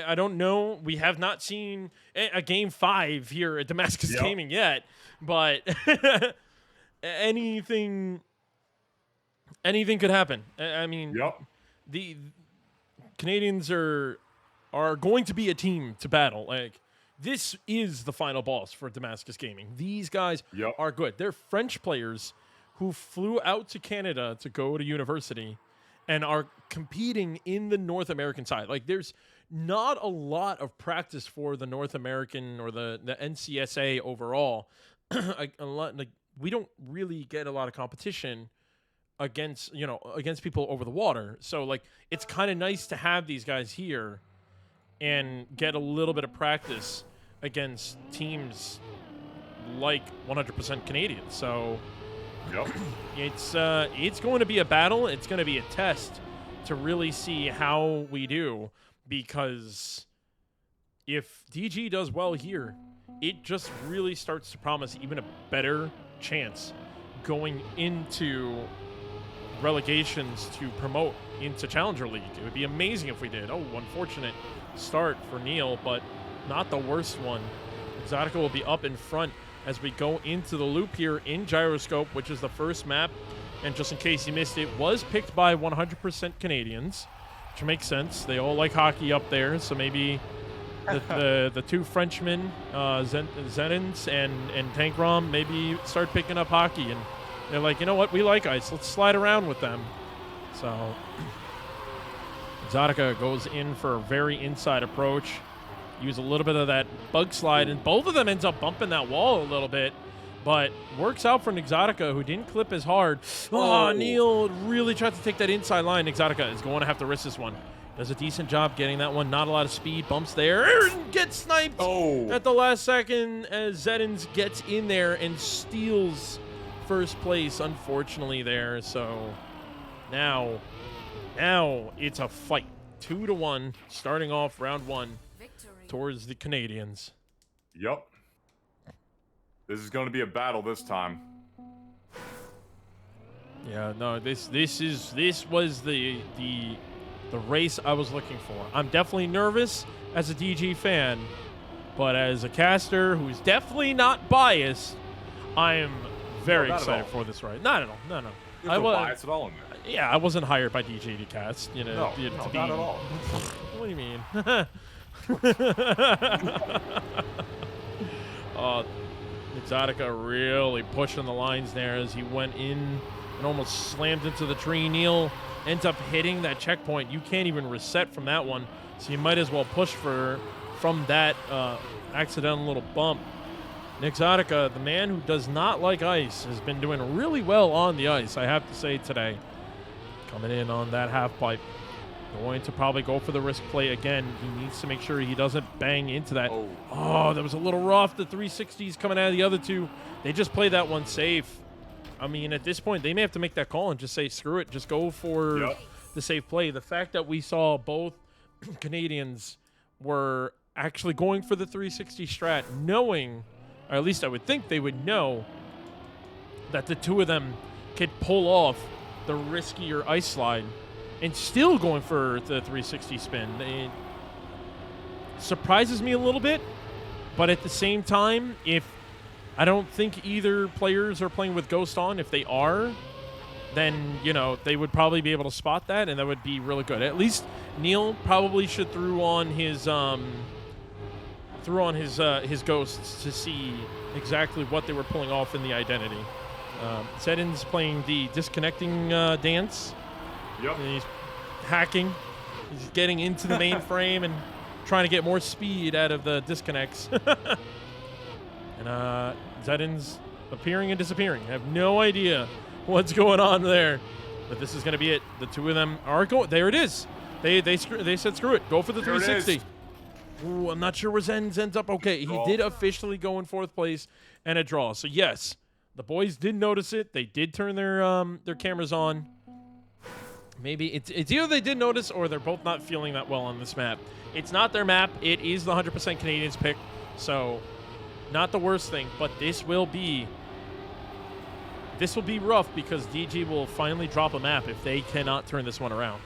I don't know. We have not seen a game 5 here at Damascus Yep. Gaming yet, but anything could happen. I mean, Yep. the Canadians are going to be a team to battle. Like, this is the final boss for Damascus Gaming. These guys Yep. are good. They're French players who flew out to Canada to go to university and are competing in the North American side. Like, there's not a lot of practice for the North American or the NCSA overall. Like, we don't really get a lot of competition against people over the water. So, like, it's kind of nice to have these guys here and get a little bit of practice against teams like 100% Canadian. So Yep. it's going to be a battle. It's going to be a test to really see how we do, because if DG does well here, it just really starts to promise even a better chance going into relegations to promote into Challenger League. It would be amazing if we did. Oh, unfortunate start for Neil, but not the worst one. Exotica will be up in front as we go into the loop here in Gyroscope, which is the first map. And just in case you missed it, was picked by 100% Canadians, which makes sense. They all like hockey up there, so maybe the two Frenchmen, Zenins and Tankrom, maybe start picking up hockey, and they're like, you know what, we like ice. Let's slide around with them. So Exotica goes in for a very inside approach. Use a little bit of that bug slide, and both of them ends up bumping that wall a little bit, but works out for an Exotica who didn't clip as hard. Oh, Neil really tried to take that inside line. Exotica is going to have to risk this one. Does a decent job getting that one. Not a lot of speed. Bumps there. Gets sniped at the last second as Zedins gets in there and steals first place, unfortunately, there. So now it's a fight. 2-1, starting off round 1 towards the Canadians. Yep. This is going to be a battle this time. Yeah, no, this was the race I was looking for. I'm definitely nervous as a DG fan, but as a caster who's definitely not biased, I am very excited for this ride. Not at all. No. There's no bias at all in there. Yeah, I wasn't hired by DG to cast. No, to be, not at all. What do you mean? Exotica really pushing the lines there as he went in and almost slammed into the tree. Neil ends up hitting that checkpoint. You can't even reset from that one, so you might as well push from that accidental little bump. Exotica, the man who does not like ice, has been doing really well on the ice, I have to say, today. Coming in on that half pipe. Going to probably go for the risk play again. He needs to make sure he doesn't bang into that. Oh, that was a little rough. The 360s coming out of the other two. They just played that one safe. I mean, at this point, they may have to make that call and just say, screw it. Just go for the safe play. The fact that we saw both Canadians were actually going for the 360 strat, knowing, or at least I would think they would know, that the two of them could pull off the riskier ice slide and still going for the 360 spin. It surprises me a little bit, but at the same time, if I don't think either players are playing with Ghost on, if they are, then, they would probably be able to spot that, and that would be really good. At least Neil probably should throw on his ghosts to see exactly what they were pulling off in the identity. Zedin's playing the disconnecting dance. Yep. And he's hacking. He's getting into the mainframe and trying to get more speed out of the disconnects. And Zedin's appearing and disappearing. I have no idea what's going on there. But this is going to be it. The two of them are going. There it is. They said screw it. Go for the 360. Ooh, I'm not sure where Zenz ends up. Okay, he did officially go in 4th place and a draw. So yes, the boys did notice it. They did turn their cameras on. Maybe it's either they did notice or they're both not feeling that well on this map. It's not their map. It is the 100% Canadians pick. So not the worst thing, but this will be rough because DG will finally drop a map if they cannot turn this one around.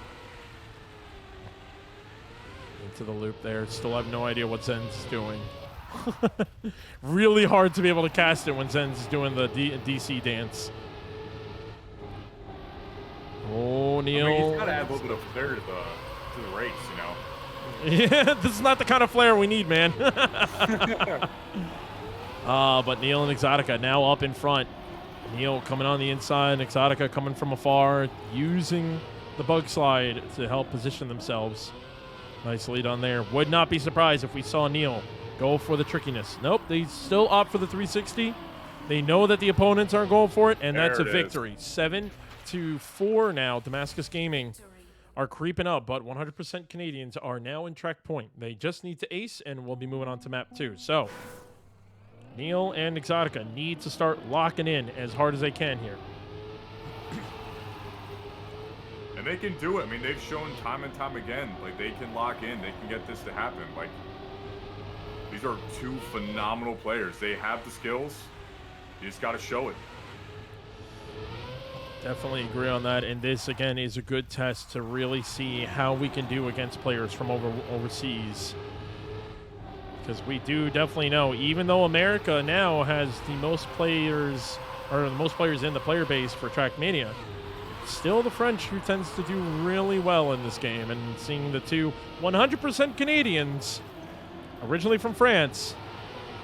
Into the loop there. Still have no idea what Zen's doing. Really hard to be able to cast it when Zen's doing the DC dance. Oh, Neil. I mean, he's got to add a little bit of flair to the race, you know? Yeah, this is not the kind of flair we need, man. But Neil and Exotica now up in front. Neil coming on the inside, Exotica coming from afar, using the bug slide to help position themselves. Nice lead on there. Would not be surprised if we saw Neil go for the trickiness. Nope, they still opt for the 360. They know that the opponents aren't going for it, and that's a victory. 7-4 now. Damascus Gaming are creeping up, but 100% Canadians are now in track point. They just need to ace, and we'll be moving on to map 2. So, Neil and Exotica need to start locking in as hard as they can here. And they can do it. I mean, they've shown time and time again, like, they can lock in. They can get this to happen. Like, these are two phenomenal players. They have the skills. You just got to show it. Definitely agree on that. And this, again, is a good test to really see how we can do against players from overseas. Because we do definitely know, even though America now has the most players, or the most players in the player base for Trackmania, still the French who tends to do really well in this game. And seeing the two 100% Canadians, originally from France,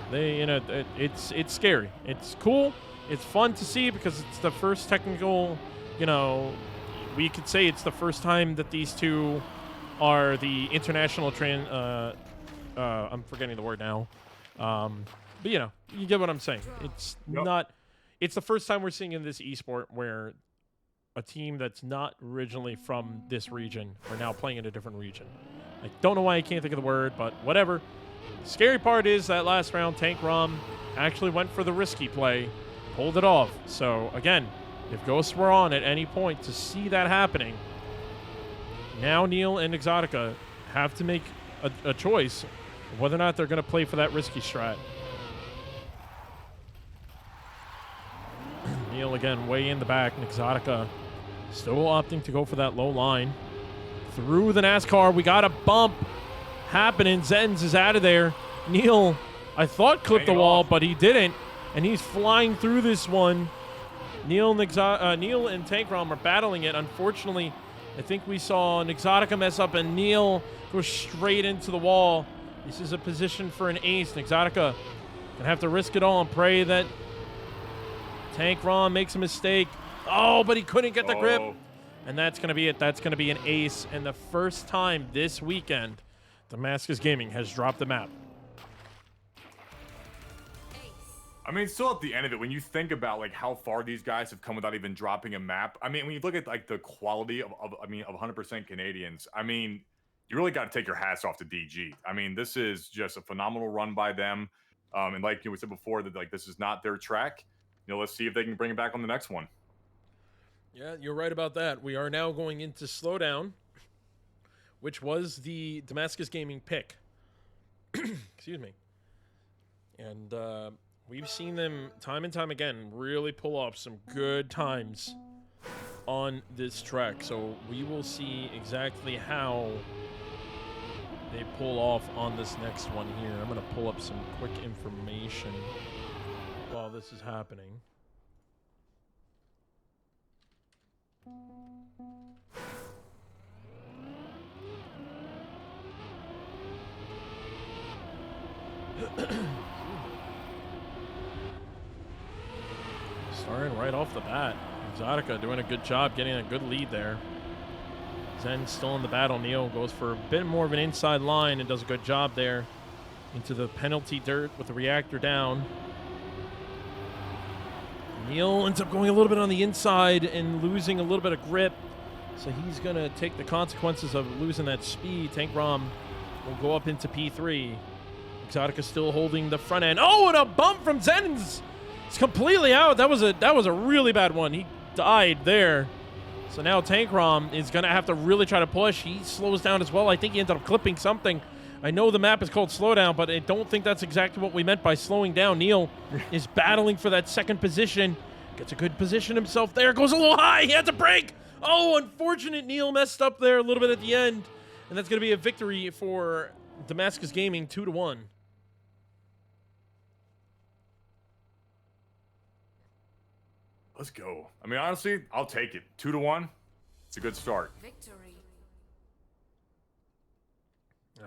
they, you know, it's scary. It's cool. It's fun to see because it's the first technical, you know, we could say it's the first time that these two are the international I'm forgetting the word now. But, you know, you get what I'm saying. It's not, it's the first time we're seeing in this esport where a team that's not originally from this region are now playing in a different region. I don't know why I can't think of the word, but whatever. The scary part is that last round, Tank Rom actually went for the risky play, pulled it off. So, again, if ghosts were on at any point to see that happening, now Neil and Exotica have to make a choice of whether or not they're going to play for that risky strat. Neil, again, way in the back, and Exotica still opting to go for that low line. Through the NASCAR, we got a bump happening. Zenz is out of there. Neil, I thought clipped the wall, but he didn't, and he's flying through this one. Neil and Tank Rom are battling it. Unfortunately, I think we saw an Exotica mess up, and Neil goes straight into the wall. This is a position for an ace, and Exotica gonna have to risk it all and pray that Tank Rom makes a mistake. Oh, but he couldn't get the grip. And that's going to be it. That's going to be an ace. And the first time this weekend, Damascus Gaming has dropped the map. I mean, still at the end of it, when you think about like how far these guys have come without even dropping a map, I mean, when you look at like the quality of 100% Canadians, I mean, you really got to take your hats off to DG. I mean, this is just a phenomenal run by them. And like we said before, that like this is not their track. You know, let's see if they can bring it back on the next one. Yeah, you're right about that. We are now going into Slowdown, which was the Damascus Gaming pick. Excuse me. And we've seen them time and time again really pull off some good times on this track. So we will see exactly how they pull off on this next one here. I'm going to pull up some quick information while this is happening. Starting right off the bat, Exotica doing a good job getting a good lead there. Zen still in the battle. Neil goes for a bit more of an inside line and does a good job there into the penalty dirt with the reactor down. Neil ends up going a little bit on the inside and losing a little bit of grip. So he's going to take the consequences of losing that speed. Tank Rom will go up into P3. Exotica still holding the front end. Oh, and a bump from Zenz. It's completely out. That was a really bad one. He died there. So now Tank Rom is going to have to really try to push. He slows down as well. I think he ended up clipping something. I know the map is called Slowdown, but I don't think that's exactly what we meant by slowing down. Neil is battling for that second position. Gets a good position himself there. Goes a little high. He had to break. Oh, unfortunate. Neil messed up there a little bit at the end. and that's going to be a victory for Damascus Gaming, 2-1. Let's go. I mean, honestly, I'll take it. 2-1. It's a good start. Victory.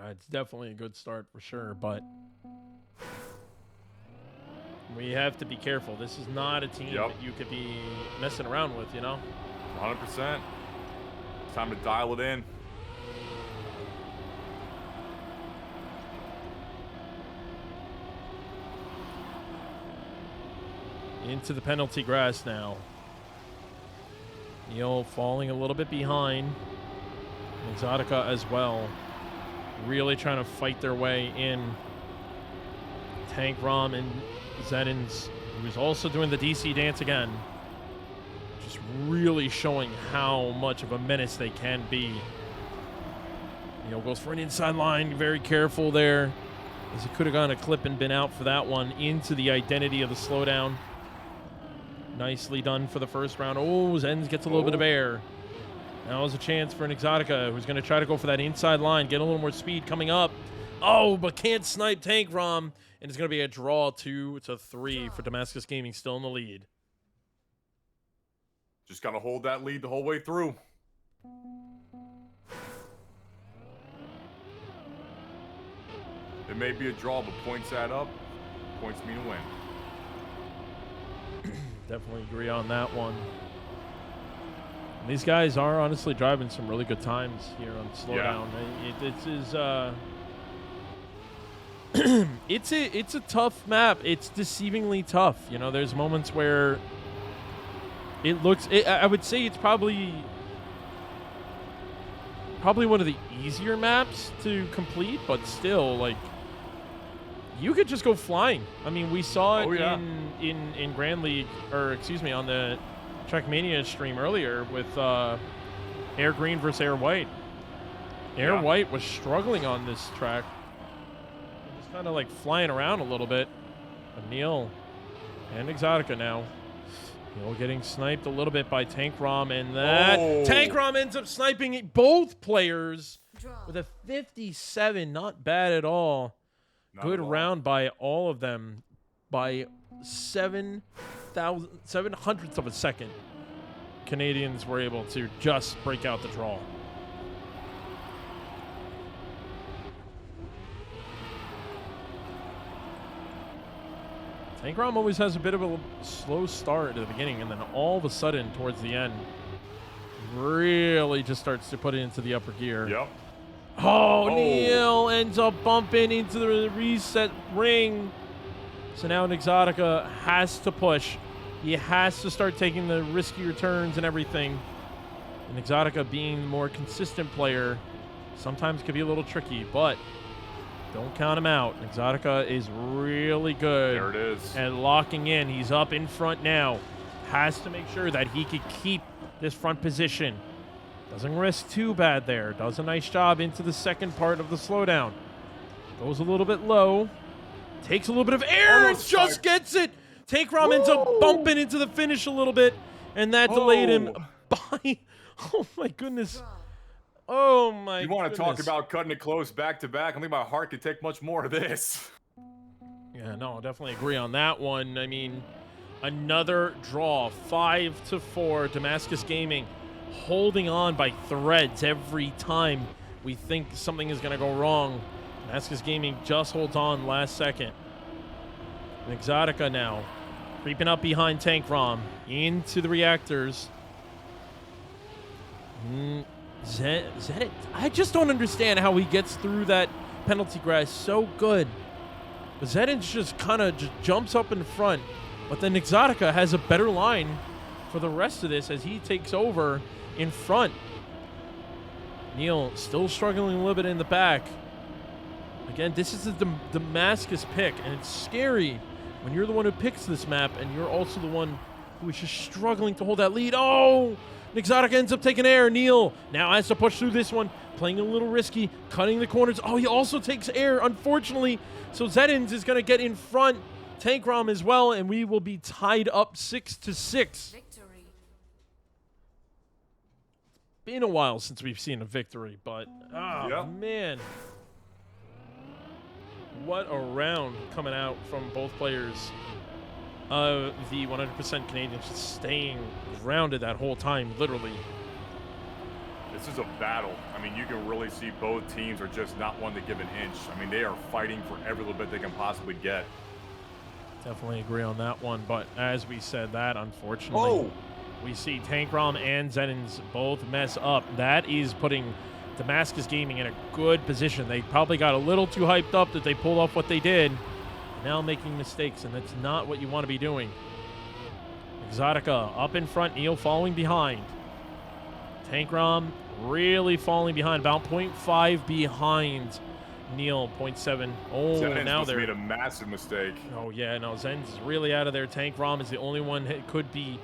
It's definitely a good start for sure, but we have to be careful. This is not a team that you could be messing around with, you know? 100%. It's time to dial it in. Into the penalty grass now. Neil falling a little bit behind. Exotica as well. Really trying to fight their way in. Tank Rom and Zenins, who's also doing the DC dance again. Just really showing how much of a menace they can be. Neil goes for an inside line, very careful there, as he could have gone a clip and been out for that one. Into the identity of the slowdown. Nicely done for the first round. Oh, Zenz gets a little bit of air. Now is a chance for an Exotica who's going to try to go for that inside line, get a little more speed coming up. Oh, but can't snipe Tank Rom. And it's going to be a draw 2-3 for Damascus Gaming, still in the lead. Just got to hold that lead the whole way through. It may be a draw, but points add up. Points mean a win. Definitely agree on that one. And these guys are honestly driving some really good times here on Slowdown. It's a tough map. It's deceivingly tough. You know, there's moments where it looks. I would say it's probably one of the easier maps to complete, but still, like, you could just go flying. I mean, we saw it in Grand League, or excuse me, on the Trackmania stream earlier with Air Green versus Air White. Air White was struggling on this track. Just kind of like flying around a little bit. But Neil and Exotica now. Neil getting sniped a little bit by Tank Rom, and that Tank Rom ends up sniping both players with a 57. Not bad at all. Good round by all of them by 7/700ths of a second. Canadians were able to just break out the draw. Tank Rom always has a bit of a slow start at the beginning, and then all of a sudden towards the end really just starts to put it into the upper gear. Yep. Oh, Neil ends up bumping into the reset ring. So now Exotica has to push. He has to start taking the riskier turns and everything. And Exotica, being the more consistent player, sometimes can be a little tricky, but don't count him out. Exotica is really good. There it is. At locking in. He's up in front now. Has to make sure that he could keep this front position. Doesn't risk too bad there. Does a nice job into the second part of the slowdown. Goes a little bit low. Takes a little bit of air and just gets it. Tank Rom ends up bumping into the finish a little bit, and that delayed him by... Oh, my goodness. Oh, my goodness. You want to talk about cutting it close back-to-back? I don't think my heart could take much more of this. Yeah, no, definitely agree on that one. I mean, another draw. 5-4, Damascus Gaming. Holding on by threads every time we think something is going to go wrong. Damascus Gaming just holds on last second. And Exotica now creeping up behind Tank Rom into the reactors. Zenit, I just don't understand how he gets through that penalty grass so good. Zenit just kind of jumps up in front, but then Exotica has a better line for the rest of this as he takes over in front. Neil still struggling a little bit in the back. Again, this is the Damascus pick, and it's scary when you're the one who picks this map and you're also the one who is just struggling to hold that lead. Oh! Exotica ends up taking air. Neil now has to push through this one, playing a little risky, cutting the corners. Oh, he also takes air, unfortunately. So Zenins is going to get in front. Tank Rom as well, and we will be tied up 6-6. Victory. been a while since we've seen a victory, but man, what a round coming out from both players. The 100% Canadians just staying grounded that whole time, literally. This is a battle. I mean, you can really see both teams are just not one to give an inch. I mean, they are fighting for every little bit they can possibly get. Definitely agree on that one, but as we said that, unfortunately, we see Tankrom and Zenins both mess up. That is putting Damascus Gaming in a good position. They probably got a little too hyped up that they pulled off what they did. Now making mistakes, and that's not what you want to be doing. Exotica up in front, Neil following behind. Tankrom really falling behind, about 0.5 behind Neil, 0.7. Oh, Zenins now they're made a massive mistake. Oh yeah, no, Zen's is really out of there. Tankrom is the only one that could be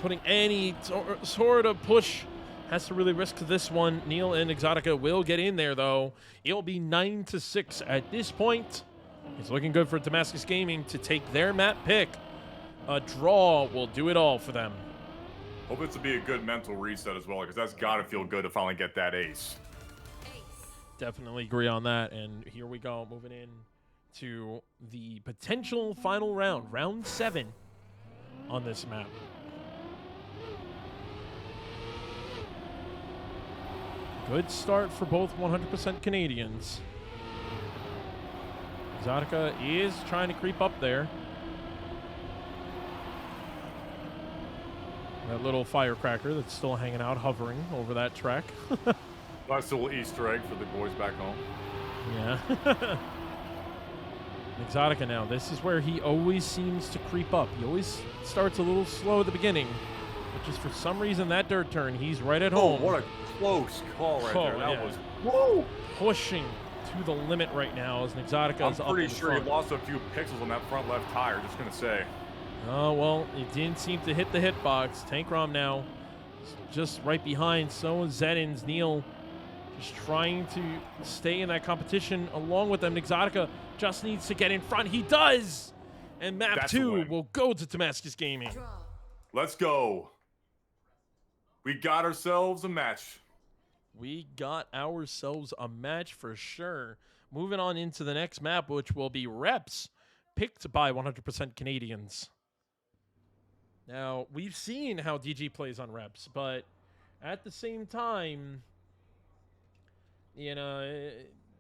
putting any sort of push. Has to really risk this one. Neil and Exotica will get in there though. It'll be 9-6 at this point. It's looking good for Damascus Gaming to take their map pick. A draw will do it all for them. Hope this will be a good mental reset as well, because that's got to feel good to finally get that ace. Definitely agree on that. And here we go, moving in to the potential final round, round 7 on this map. Good start for both 100% Canadians. Exotica is trying to creep up there. That little firecracker that's still hanging out, hovering over that track. Nice little Easter egg for the boys back home. Yeah. Exotica now, this is where he always seems to creep up. He always starts a little slow at the beginning, but just for some reason that dirt turn, he's right at home. Oh, what a close call right there. That yeah. was, whoa! Pushing to the limit right now as Exotica is up in I'm pretty the sure front. he lost a few pixels on that front left tire, just going to say. Oh, well, it didn't seem to hit the hitbox. Tankrom now just right behind. So is Zenins. Neil just trying to stay in that competition along with them. Exotica just needs to get in front. He does! And map 2 will go to Damascus Gaming. Let's go. We got ourselves a match. We got ourselves a match for sure. Moving on into the next map, which will be Reps, picked by 100% Canadians. Now, we've seen how DG plays on Reps, but at the same time, you know,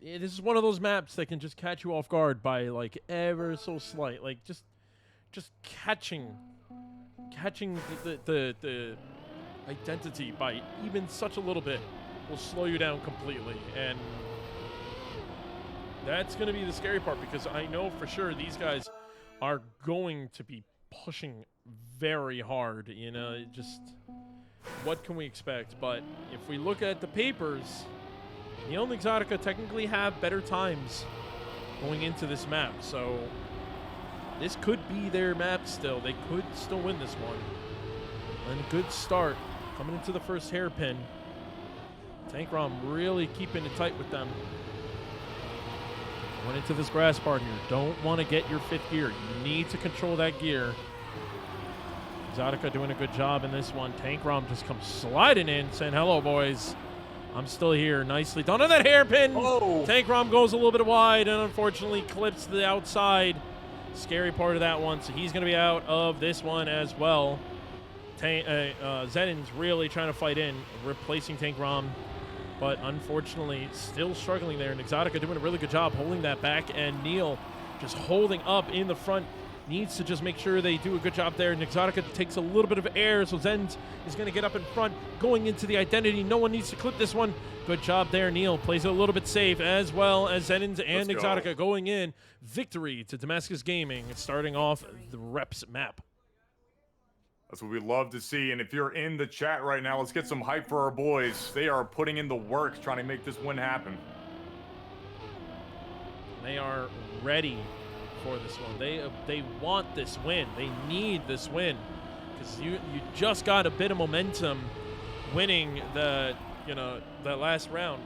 this is one of those maps that can just catch you off guard by, like, ever so slight. Like, just catching the identity by even such a little bit will slow you down completely. And that's going to be the scary part, because I know for sure these guys are going to be pushing very hard. You know, just what can we expect? But if we look at the papers, Neil and Exotica technically have better times going into this map. So this could be their map still. They could still win this one. And a good start coming into the first hairpin. Tankrom really keeping it tight with them. Going into this grass part here. Don't want to get your 5th gear. You need to control that gear. Exotica doing a good job in this one. Tankrom just comes sliding in, saying, hello, boys. I'm still here. Nicely done on that hairpin. Oh. Tankrom goes a little bit wide and unfortunately clips the outside. Scary part of that one. So he's going to be out of this one as well. Zenins really trying to fight in, replacing Tankrom, but unfortunately still struggling there. And Exotica doing a really good job holding that back, and Neil just holding up in the front. Needs to just make sure they do a good job there. And Exotica takes a little bit of air, so Zenz is going to get up in front, going into the identity. No one needs to clip this one. Good job there. Neil plays it a little bit safe, as well as Zenins and Exotica going in. Victory to Damascus Gaming, starting off the Reps map. That's what we love to see. And if you're in the chat right now, let's get some hype for our boys. They are putting in the work trying to make this win happen. They are ready for this one. They want this win. They need this win, because you just got a bit of momentum winning that last round,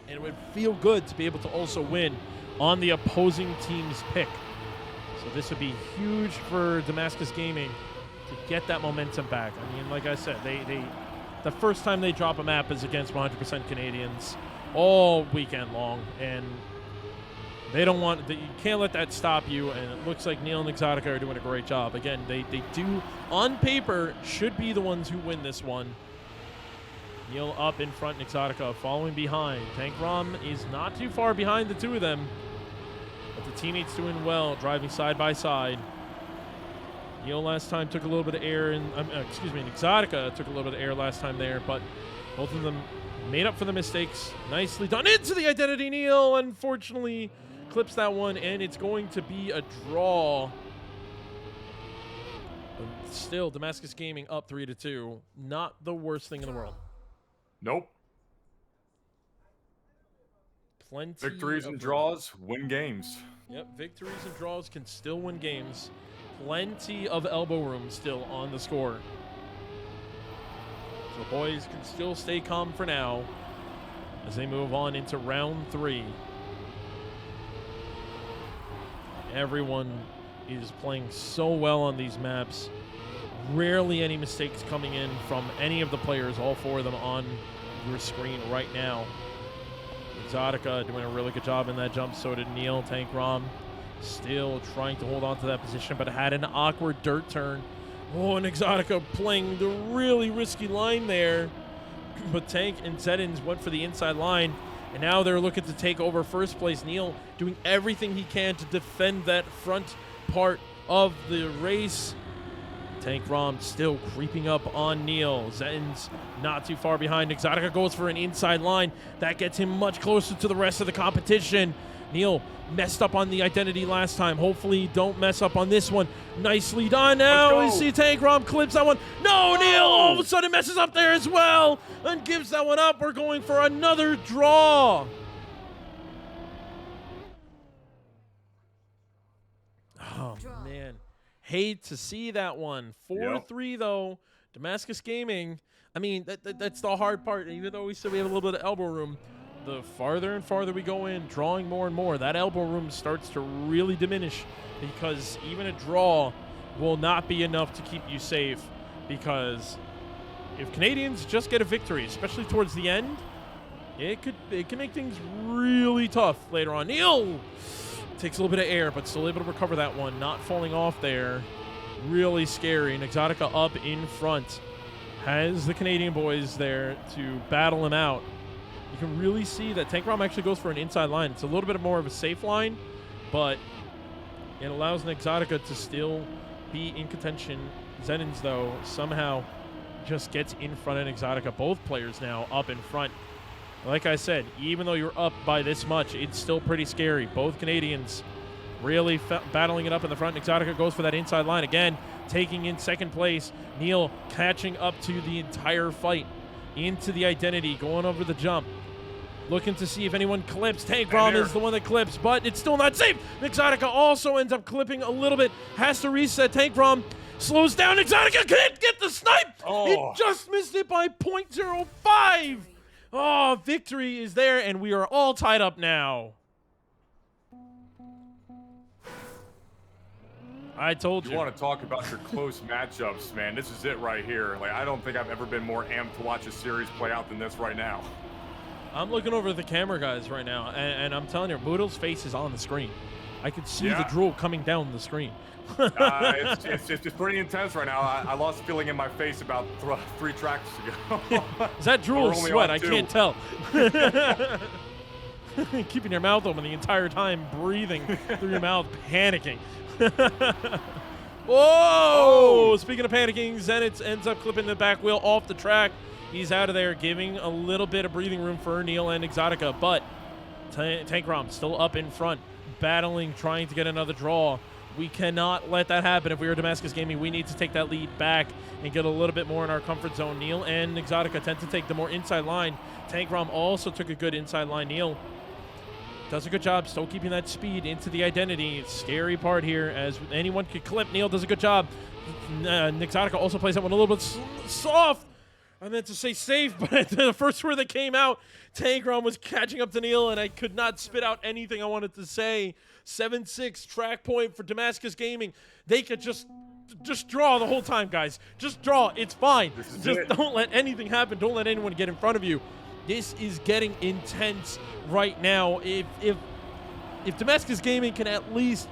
and it would feel good to be able to also win on the opposing team's pick. So this would be huge for Damascus Gaming to get that momentum back. I mean, like I said, they the first time they drop a map is against 100% Canadians all weekend long, and they don't want, you can't let that stop you, and it looks like Neil and Exotica are doing a great job. Again, they do, on paper, should be the ones who win this one. Neil up in front, Exotica following behind. Tank Rom is not too far behind the two of them, but the teammates doing well, driving side by side. Neil last time took a little bit of air, and Exotica took a little bit of air last time there, but both of them made up for the mistakes. Nicely done into the identity. Neil, unfortunately, clips that one, and it's going to be a draw. But still, Damascus Gaming up 3-2. Not the worst thing in the world. Nope. Plenty victories and draws win games. Yep, victories and draws can still win games. Plenty of elbow room still on the score. So the boys can still stay calm for now as they move on into round 3. Everyone is playing so well on these maps. Rarely any mistakes coming in from any of the players, all 4 of them on your screen right now. Exotica doing a really good job in that jump, so did Neil. Tank Rom still trying to hold on to that position, but had an awkward dirt turn. Oh, and Exotica playing the really risky line there. But Tank and Zedins went for the inside line, and now they're looking to take over first place. Neil doing everything he can to defend that front part of the race. Tank Rom still creeping up on Neil. Zen's not too far behind. Exotica goes for an inside line. That gets him much closer to the rest of the competition. Neil messed up on the identity last time. Hopefully don't mess up on this one. Nicely done. Now we see Tank Rom clips that one. No, Neil all of a sudden messes up there as well and gives that one up. We're going for another draw. Oh, man. Hate to see that one. 4-3, though. Damascus Gaming. I mean, that's the hard part. Even though we still have a little bit of elbow room, the farther and farther we go in, drawing more and more, that elbow room starts to really diminish, because even a draw will not be enough to keep you safe, because if Canadians just get a victory, especially towards the end, it can make things really tough later on. Neil takes a little bit of air, but still able to recover that one, not falling off there. Really scary. And Exotica up in front has the Canadian boys there to battle him out. You can really see that Tank Rom actually goes for an inside line. It's a little bit more of a safe line, but it allows an Exotica to still be in contention. Zenins, though, somehow just gets in front of Exotica. Both players now up in front. Like I said, even though you're up by this much, it's still pretty scary. Both Canadians really battling it up in the front. Exotica goes for that inside line again, taking in second place. Neil catching up to the entire fight into the identity, going over the jump. Looking to see if anyone clips. Tank Rom is the one that clips, but it's still not safe. Exotica also ends up clipping a little bit. Has to reset. Tank Rom slows down. Exotica can't get the snipe. He just missed it by 0.05. Oh, victory is there, and we are all tied up now. I told you. You want to talk about your close matchups, man. This is it right here. Like, I don't think I've ever been more amped to watch a series play out than this right now. I'm looking over the camera guys right now, and I'm telling you, Moodle's face is on the screen. I could see the drool coming down the screen. It's pretty intense right now. I lost feeling in my face about 3 tracks ago. Is that drool or sweat? I can't tell. Keeping your mouth open the entire time, breathing through your mouth, panicking. Whoa! Speaking of panicking, Zenitz ends up clipping the back wheel off the track. He's out of there, giving a little bit of breathing room for Neil and Exotica, but Tank Rom still up in front, battling, trying to get another draw. We cannot let that happen. If we are Damascus Gaming, we need to take that lead back and get a little bit more in our comfort zone. Neil and Exotica tend to take the more inside line. Tank Rom also took a good inside line. Neil does a good job still keeping that speed into the identity. Scary part here, as anyone could clip. Neil does a good job. Exotica also plays that one a little bit soft. I meant to say safe, but the first word that came out, Tank Rom was catching up to Neil, and I could not spit out anything I wanted to say. 7-6 track point for Damascus Gaming. They could just Just draw the whole time, guys. Just draw. It's fine. Just it. don't let anything happen. Don't let anyone get in front of you. This is getting intense right now. If Damascus Gaming can at least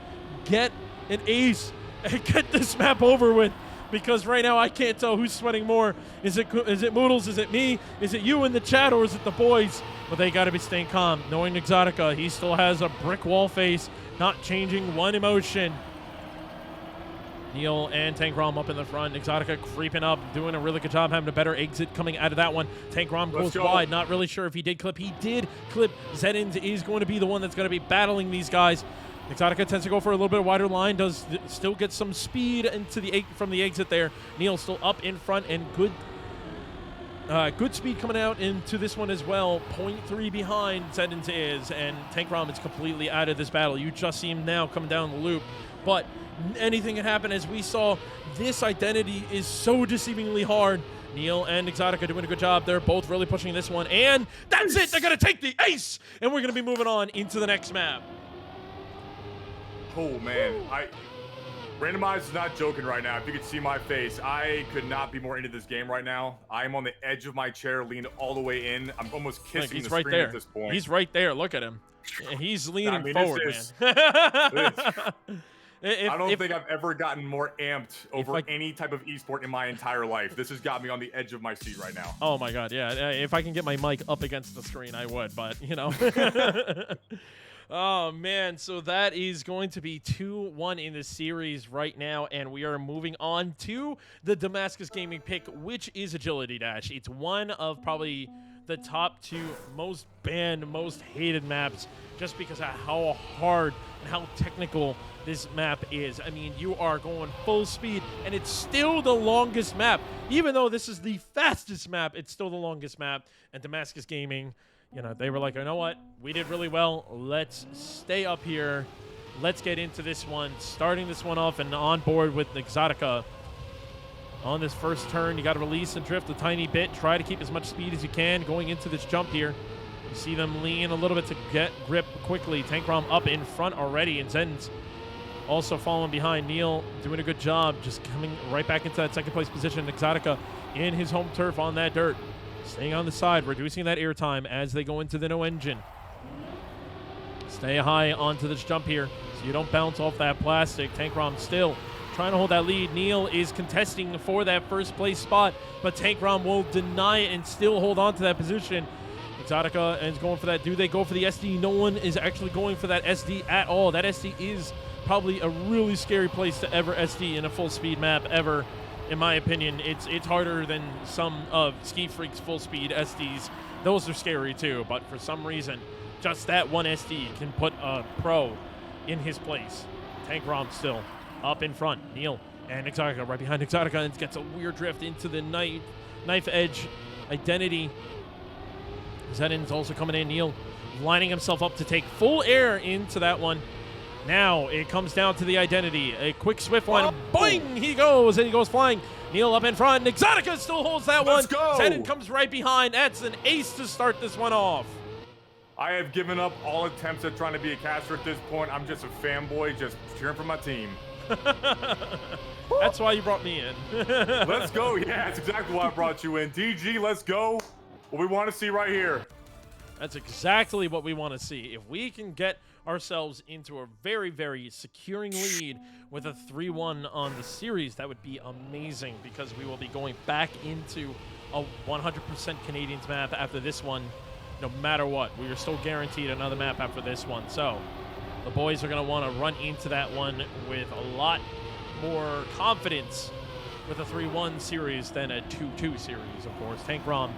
get an ace and get this map over with, because right now I can't tell who's sweating more. Is it Moodles? Is it me? Is it you in the chat, or is it the boys? But they got to be staying calm. Knowing Exotica, he still has a brick wall face, not changing one emotion. Neil and Tank Rom up in the front. Exotica creeping up, doing a really good job, having a better exit coming out of that one. Tank Rom goes wide. Not really sure if he did clip. He did clip. Zedins is going to be the one that's going to be battling these guys. Exotica tends to go for a little bit wider line, does still get some speed into from the exit there. Neil still up in front, and good speed coming out into this one as well. 0.3 behind Zedins is, and Tank Rom is completely out of this battle. You just see him now coming down the loop, but anything can happen. As we saw, this identity is so deceivingly hard. Neil and Exotica doing a good job. They're both really pushing this one, and that's it. They're going to take the ace, and we're going to be moving on into the next map. Oh, man. Randomized is not joking right now. If you could see my face, I could not be more into this game right now. I'm on the edge of my chair, leaned all the way in. I'm almost kissing the screen there. At this point. He's right there. Look at him. He's leaning forward, man. I don't think I've ever gotten more amped over any type of esport in my entire life. This has got me on the edge of my seat right now. Oh, my God, yeah. If I can get my mic up against the screen, I would, but, you know. Oh, man, so that is going to be 2-1 in the series right now, and we are moving on to the Damascus Gaming pick, which is Agility Dash. It's one of probably the top 2 most banned, most hated maps, just because of how hard and how technical this map is. I mean, you are going full speed, and it's still the longest map. Even though this is the fastest map, it's still the longest map, and Damascus Gaming, you know, they were like, you know what? We did really well. Let's stay up here. Let's get into this one. Starting this one off and on board with Exotica. On this first turn, you got to release and drift a tiny bit. Try to keep as much speed as you can going into this jump here. You see them lean a little bit to get grip quickly. Tank Rom up in front already, and Zen's also following behind. Neil doing a good job, just coming right back into that second place position. Exotica in his home turf on that dirt. Staying on the side, reducing that air time as they go into the no engine. Stay high onto this jump here so you don't bounce off that plastic. Tank Rom still trying to hold that lead. Neil is contesting for that first place spot, but Tank Rom will deny it and still hold on to that position. Exotica is going for that. Do they go for the SD? No one is actually going for that SD at all. That SD is probably a really scary place to ever SD in a full speed map ever. In my opinion, it's harder than some of Ski Freak's full speed SDs. Those are scary too, but for some reason, just that one SD can put a pro in his place. Tank Rom still up in front. Neil and Exotica right behind Exotica, and gets a weird drift into the knife edge identity. Zedin's also coming in. Neil lining himself up to take full air into that one. Now it comes down to the identity. A quick swift one. Oh. Boing! He goes, and he goes flying. Neil up in front. Exotica still holds that one. Let's go. Zedin comes right behind. That's an ace to start this one off. I have given up all attempts at trying to be a caster at this point. I'm just a fanboy, just cheering for my team. That's why you brought me in. Let's go. Yeah, that's exactly why I brought you in. DG, let's go. What we want to see right here. That's exactly what we want to see. If we can get ourselves into a very, very securing lead with a 3-1 on the series, that would be amazing, because we will be going back into a 100% Canadians map after this one, no matter what. We are still guaranteed another map after this one. So the boys are going to want to run into that one with a lot more confidence with a 3-1 series than a 2-2 series, of course. Tank Rom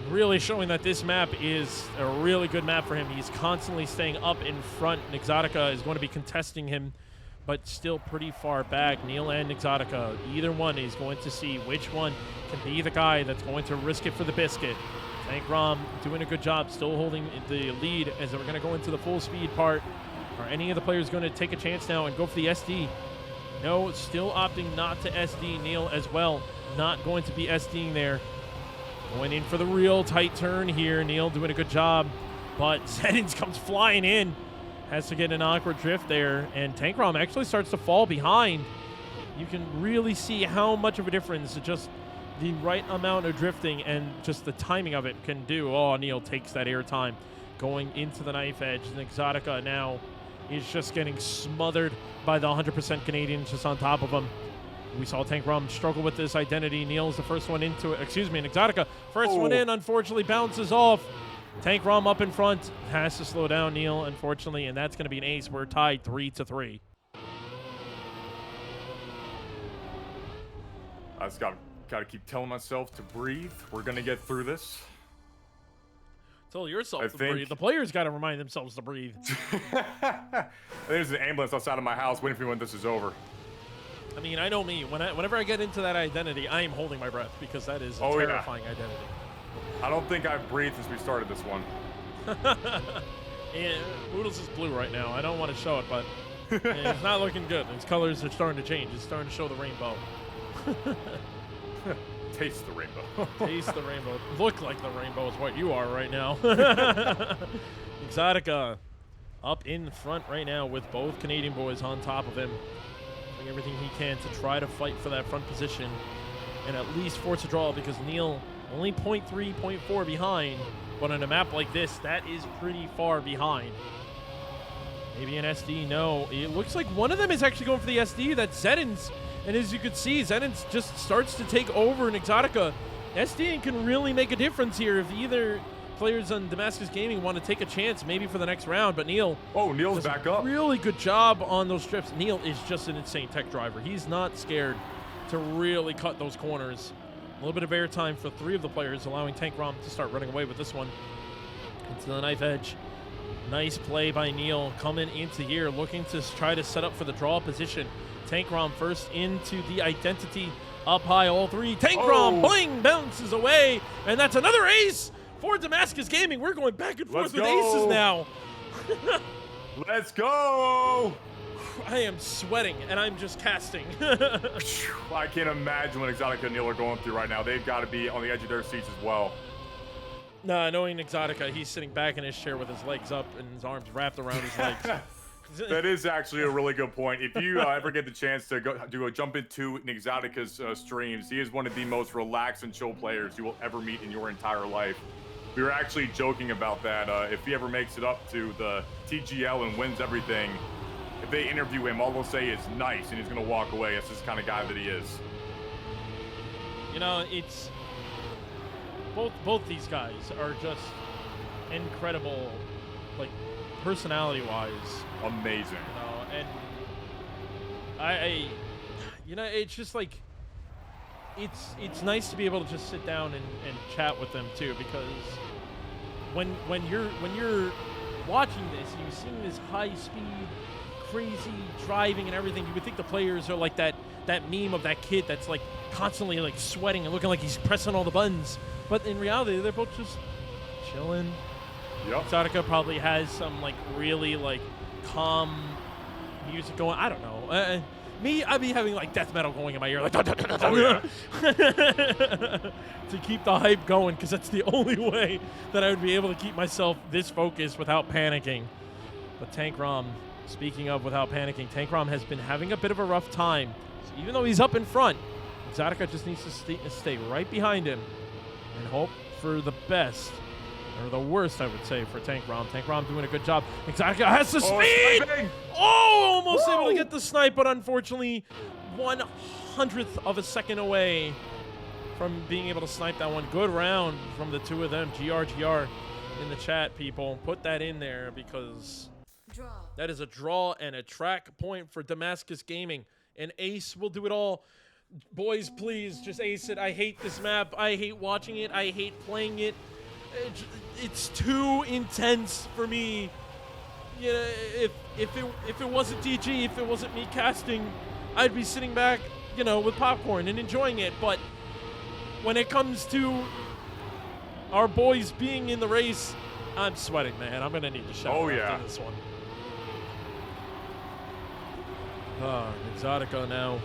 really showing that this map is a really good map for him. He's constantly staying up in front. Exotica is going to be contesting him, but still pretty far back. Neil and Exotica, either one is going to see which one can be the guy that's going to risk it for the biscuit. Tank Rom doing a good job, still holding the lead as we're going to go into the full speed part. Are any of the players going to take a chance now and go for the SD? No, still opting not to SD. Neil as well, not going to be SDing there. Going in for the real tight turn here. Neil doing a good job, but Zedins comes flying in. Has to get an awkward drift there, and Tank Rom actually starts to fall behind. you can really see how much of a difference just the right amount of drifting and just the timing of it can do. Oh, Neil takes that air time going into the knife edge. And Exotica now is just getting smothered by the 100% Canadians just on top of him. We saw Tank Rum struggle with this identity. Neil's the first one into it. Excuse me, and Exotica, first one in, unfortunately bounces off. Tank Rum up in front, has to slow down Neil, unfortunately, and that's going to be an ace. We're tied 3-3. I just got to keep telling myself to breathe. We're going to get through this. Tell yourself to breathe. The players got to remind themselves to breathe. There's an ambulance outside of my house waiting for me when this is over. I mean, I know me. Whenever I get into that identity, I am holding my breath because that is a terrifying identity. I don't think I've breathed since we started this one. Yeah, Oodles is blue right now. I don't want to show it, but yeah, it's not looking good. Its colors are starting to change. It's starting to show the rainbow. Taste the rainbow. Taste the rainbow. Look like the rainbow is what you are right now. Exotica up in front right now with both Canadian boys on top of him. Doing everything he can to try to fight for that front position and at least force a draw, because Neil only 0.3, 0.4 behind. But on a map like this, that is pretty far behind. Maybe an SD, no. It looks like one of them is actually going for the SD. That's Zedin's. And as you can see, Zedin's just starts to take over in Exotica. SD can really make a difference here if either players on Damascus Gaming want to take a chance maybe for the next round. But Neil. Oh, Neil's back up. Really good job on those strips. Neil is just an insane tech driver. He's not scared to really cut those corners. A little bit of airtime for three of the players, allowing Tank Rom to start running away with this one. Into the knife edge. Nice play by Neil coming into here, looking to try to set up for the draw position. Tank Rom first into the identity, up high, all three. Tank Rom, bling, bounces away, and that's another ace for Damascus Gaming. We're going back and forth with aces now. Let's go! I am sweating, and I'm just casting. I can't imagine what Exotica and Neil are going through right now. They've got to be on the edge of their seats as well. Nah, knowing Exotica, he's sitting back in his chair with his legs up and his arms wrapped around his legs. That is actually a really good point. If you ever get the chance to go jump into Exotica's streams, he is one of the most relaxed and chill players you will ever meet in your entire life. We were actually joking about that. If he ever makes it up to the TGL and wins everything, if they interview him, all they'll say is nice, and he's going to walk away. That's just the kind of guy that he is. You know, it's... Both these guys are just incredible, like, personality-wise. Amazing. You know, and I you know, it's just like, it's nice to be able to just sit down and chat with them too, because when you're watching this and you're seeing this high speed, crazy driving and everything, you would think the players are like that meme of that kid that's like constantly like sweating and looking like he's pressing all the buttons. But in reality, they're both just chilling. Yep. Exotica probably has some like really like calm music going. I don't know. Me, I'd be having like death metal going in my ear, like to keep the hype going, because that's the only way that I would be able to keep myself this focused without panicking. But Tank Rom, speaking of without panicking, Tank Rom has been having a bit of a rough time. So even though he's up in front, Exotica just needs to stay right behind him and hope for the best, or the worst, I would say, for Tank Rom. Tank Rom doing a good job. Exotica has the speed! Almost able to get the snipe, but unfortunately 1/100th of a second away from being able to snipe that one. Good round from the two of them. GR in the chat, people. Put that in there, because that is a draw and a track point for Damascus Gaming. And Ace will do it all. Boys, please, just ace it. I hate this map. I hate watching it. I hate playing it. It's too intense for me. You know, if it wasn't DG, if it wasn't me casting, I'd be sitting back, you know, with popcorn and enjoying it. But when it comes to our boys being in the race, I'm sweating, man. I'm gonna need to shower after this one. Exotica now.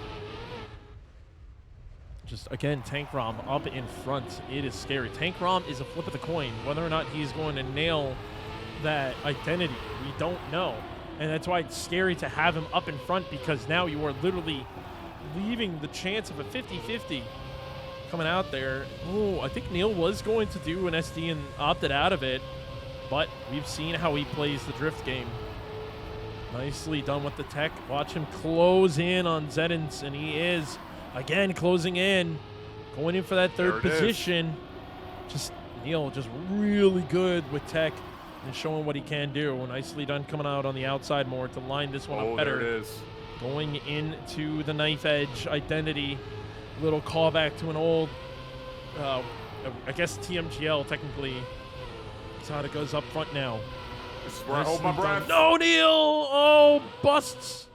Just, again, Tank Rom up in front. It is scary. Tank Rom is a flip of the coin. Whether or not he's going to nail that identity, we don't know. And that's why it's scary to have him up in front, because now you are literally leaving the chance of a 50-50 coming out there. Oh, I think Neil was going to do an SD and opted out of it, but we've seen how he plays the drift game. Nicely done with the tech. Watch him close in on Zedins, and he is, again, closing in. Going in for that third position. Just Neil just really good with tech and showing what he can do. Nicely done coming out on the outside more to line this one up better. There it is. Going into the knife edge identity. Little callback to an old, I guess TMGL technically. Exotica's up front now. This is where I hold my breath. No, Neil! Oh, busts.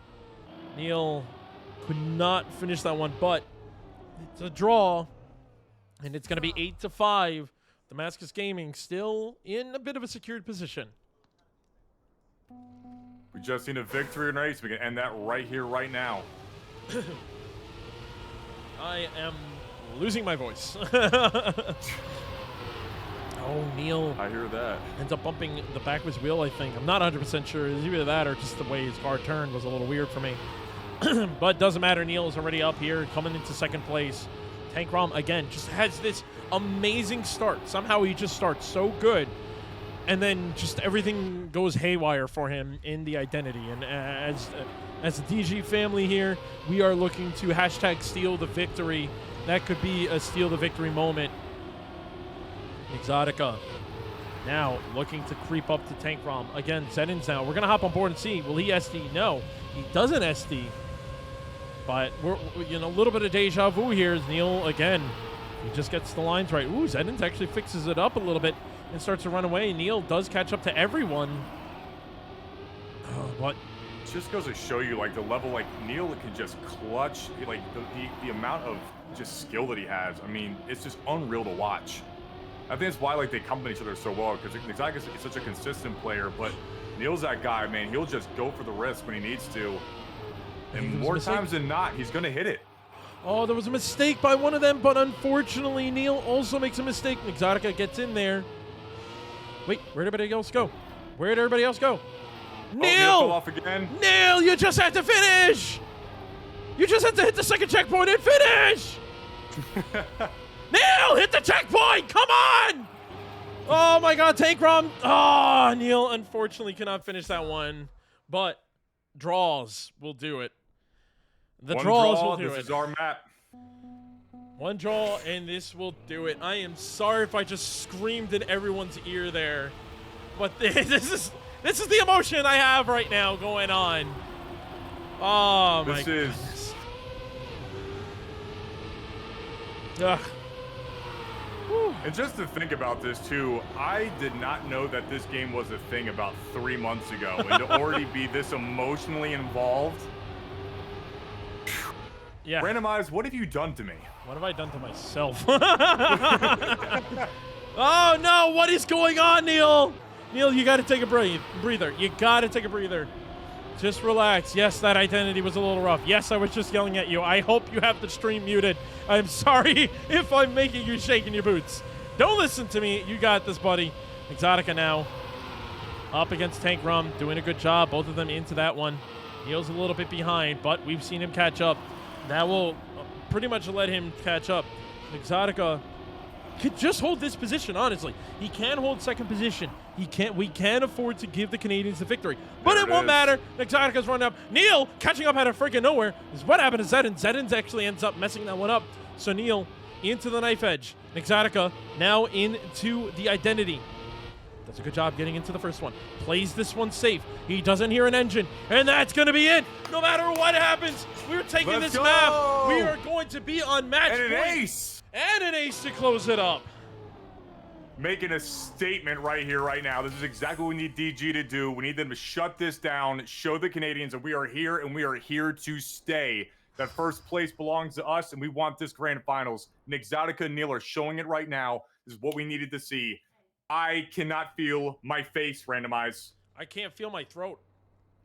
Neil could not finish that one, but it's a draw, and it's going to be 8-5. Damascus Gaming still in a bit of a secured position. We just need a victory race. We can end that right here, right now. I am losing my voice. Oh, Neil. I hear that. Ends up bumping the back of his wheel, I think. I'm not 100% sure. It's either that or just the way his car turned was a little weird for me. But doesn't matter. Neil is already up here, coming into second place. Tank Rom, again, just has this amazing start. Somehow he just starts so good. And then just everything goes haywire for him in the identity. And as a DG family here, we are looking to hashtag steal the victory. That could be a steal the victory moment. Exotica now looking to creep up to Tank Rom. Again, Zedins now. We're going to hop on board and see. Will he SD? No, he doesn't SD. But we're a little bit of deja vu here as Neil, again, he just gets the lines right. Ooh, Zedins actually fixes it up a little bit and starts to run away. Neil does catch up to everyone. But it just goes to show you, like, the level, like, Neil can just clutch, like, the amount of just skill that he has. I mean, it's just unreal to watch. I think that's why, like, they complement each other so well, because Exotica is such a consistent player, but Neil's that guy, man. He'll just go for the risk when he needs to. And more times than not, he's going to hit it. Oh, there was a mistake by one of them, but unfortunately, Neil also makes a mistake. Exotica gets in there. Wait, where'd everybody else go? Where'd everybody else go? Neil! Neil fell off again. Neil, you just had to finish! You just had to hit the second checkpoint and finish! Neil, hit the checkpoint! Come on! Oh my god, Tank Rom. Oh, Neil unfortunately cannot finish that one. But draws will do it. The draws will do it. This is our map. One draw, and this will do it. I am sorry if I just screamed in everyone's ear there. But this is the emotion I have right now going on. Oh my goodness. Ugh. And just to think about this too, I did not know that this game was a thing about 3 months ago, and to already be this emotionally involved. Yeah. Randomized, what have you done to me? What have I done to myself? Oh no, what is going on, Neil? Neil, you gotta take a breather. You gotta take a breather. Just relax. Yes, that identity was a little rough. Yes, I was just yelling at you. I hope you have the stream muted. I'm sorry if I'm making you shake in your boots. Don't listen to me. You got this, buddy. Exotica now up against Tank Rum, doing a good job. Both of them into that one. Neil's a little bit behind, but we've seen him catch up. That will pretty much let him catch up. Exotica could just hold this position, honestly. He can hold second position. We can afford to give the Canadians the victory. But it won't matter. Exotica's running up. Neil catching up out of freaking nowhere. This is what happened to Zedins. Zedins actually ends up messing that one up. So Neil into the knife edge. Exotica now into the identity. Does a good job getting into the first one. Plays this one safe. He doesn't hear an engine. And that's going to be it. No matter what happens, we're taking this map. We are going to be on match point. And an ace. And an ace to close it up. Making a statement right here, right now. This is exactly what we need DG to do. We need them to shut this down, show the Canadians that we are here and we are here to stay. That first place belongs to us, and we want this grand finals. And Exotica and Neil are showing it right now. This is what we needed to see. I cannot feel my face, Randomize. I can't feel my throat.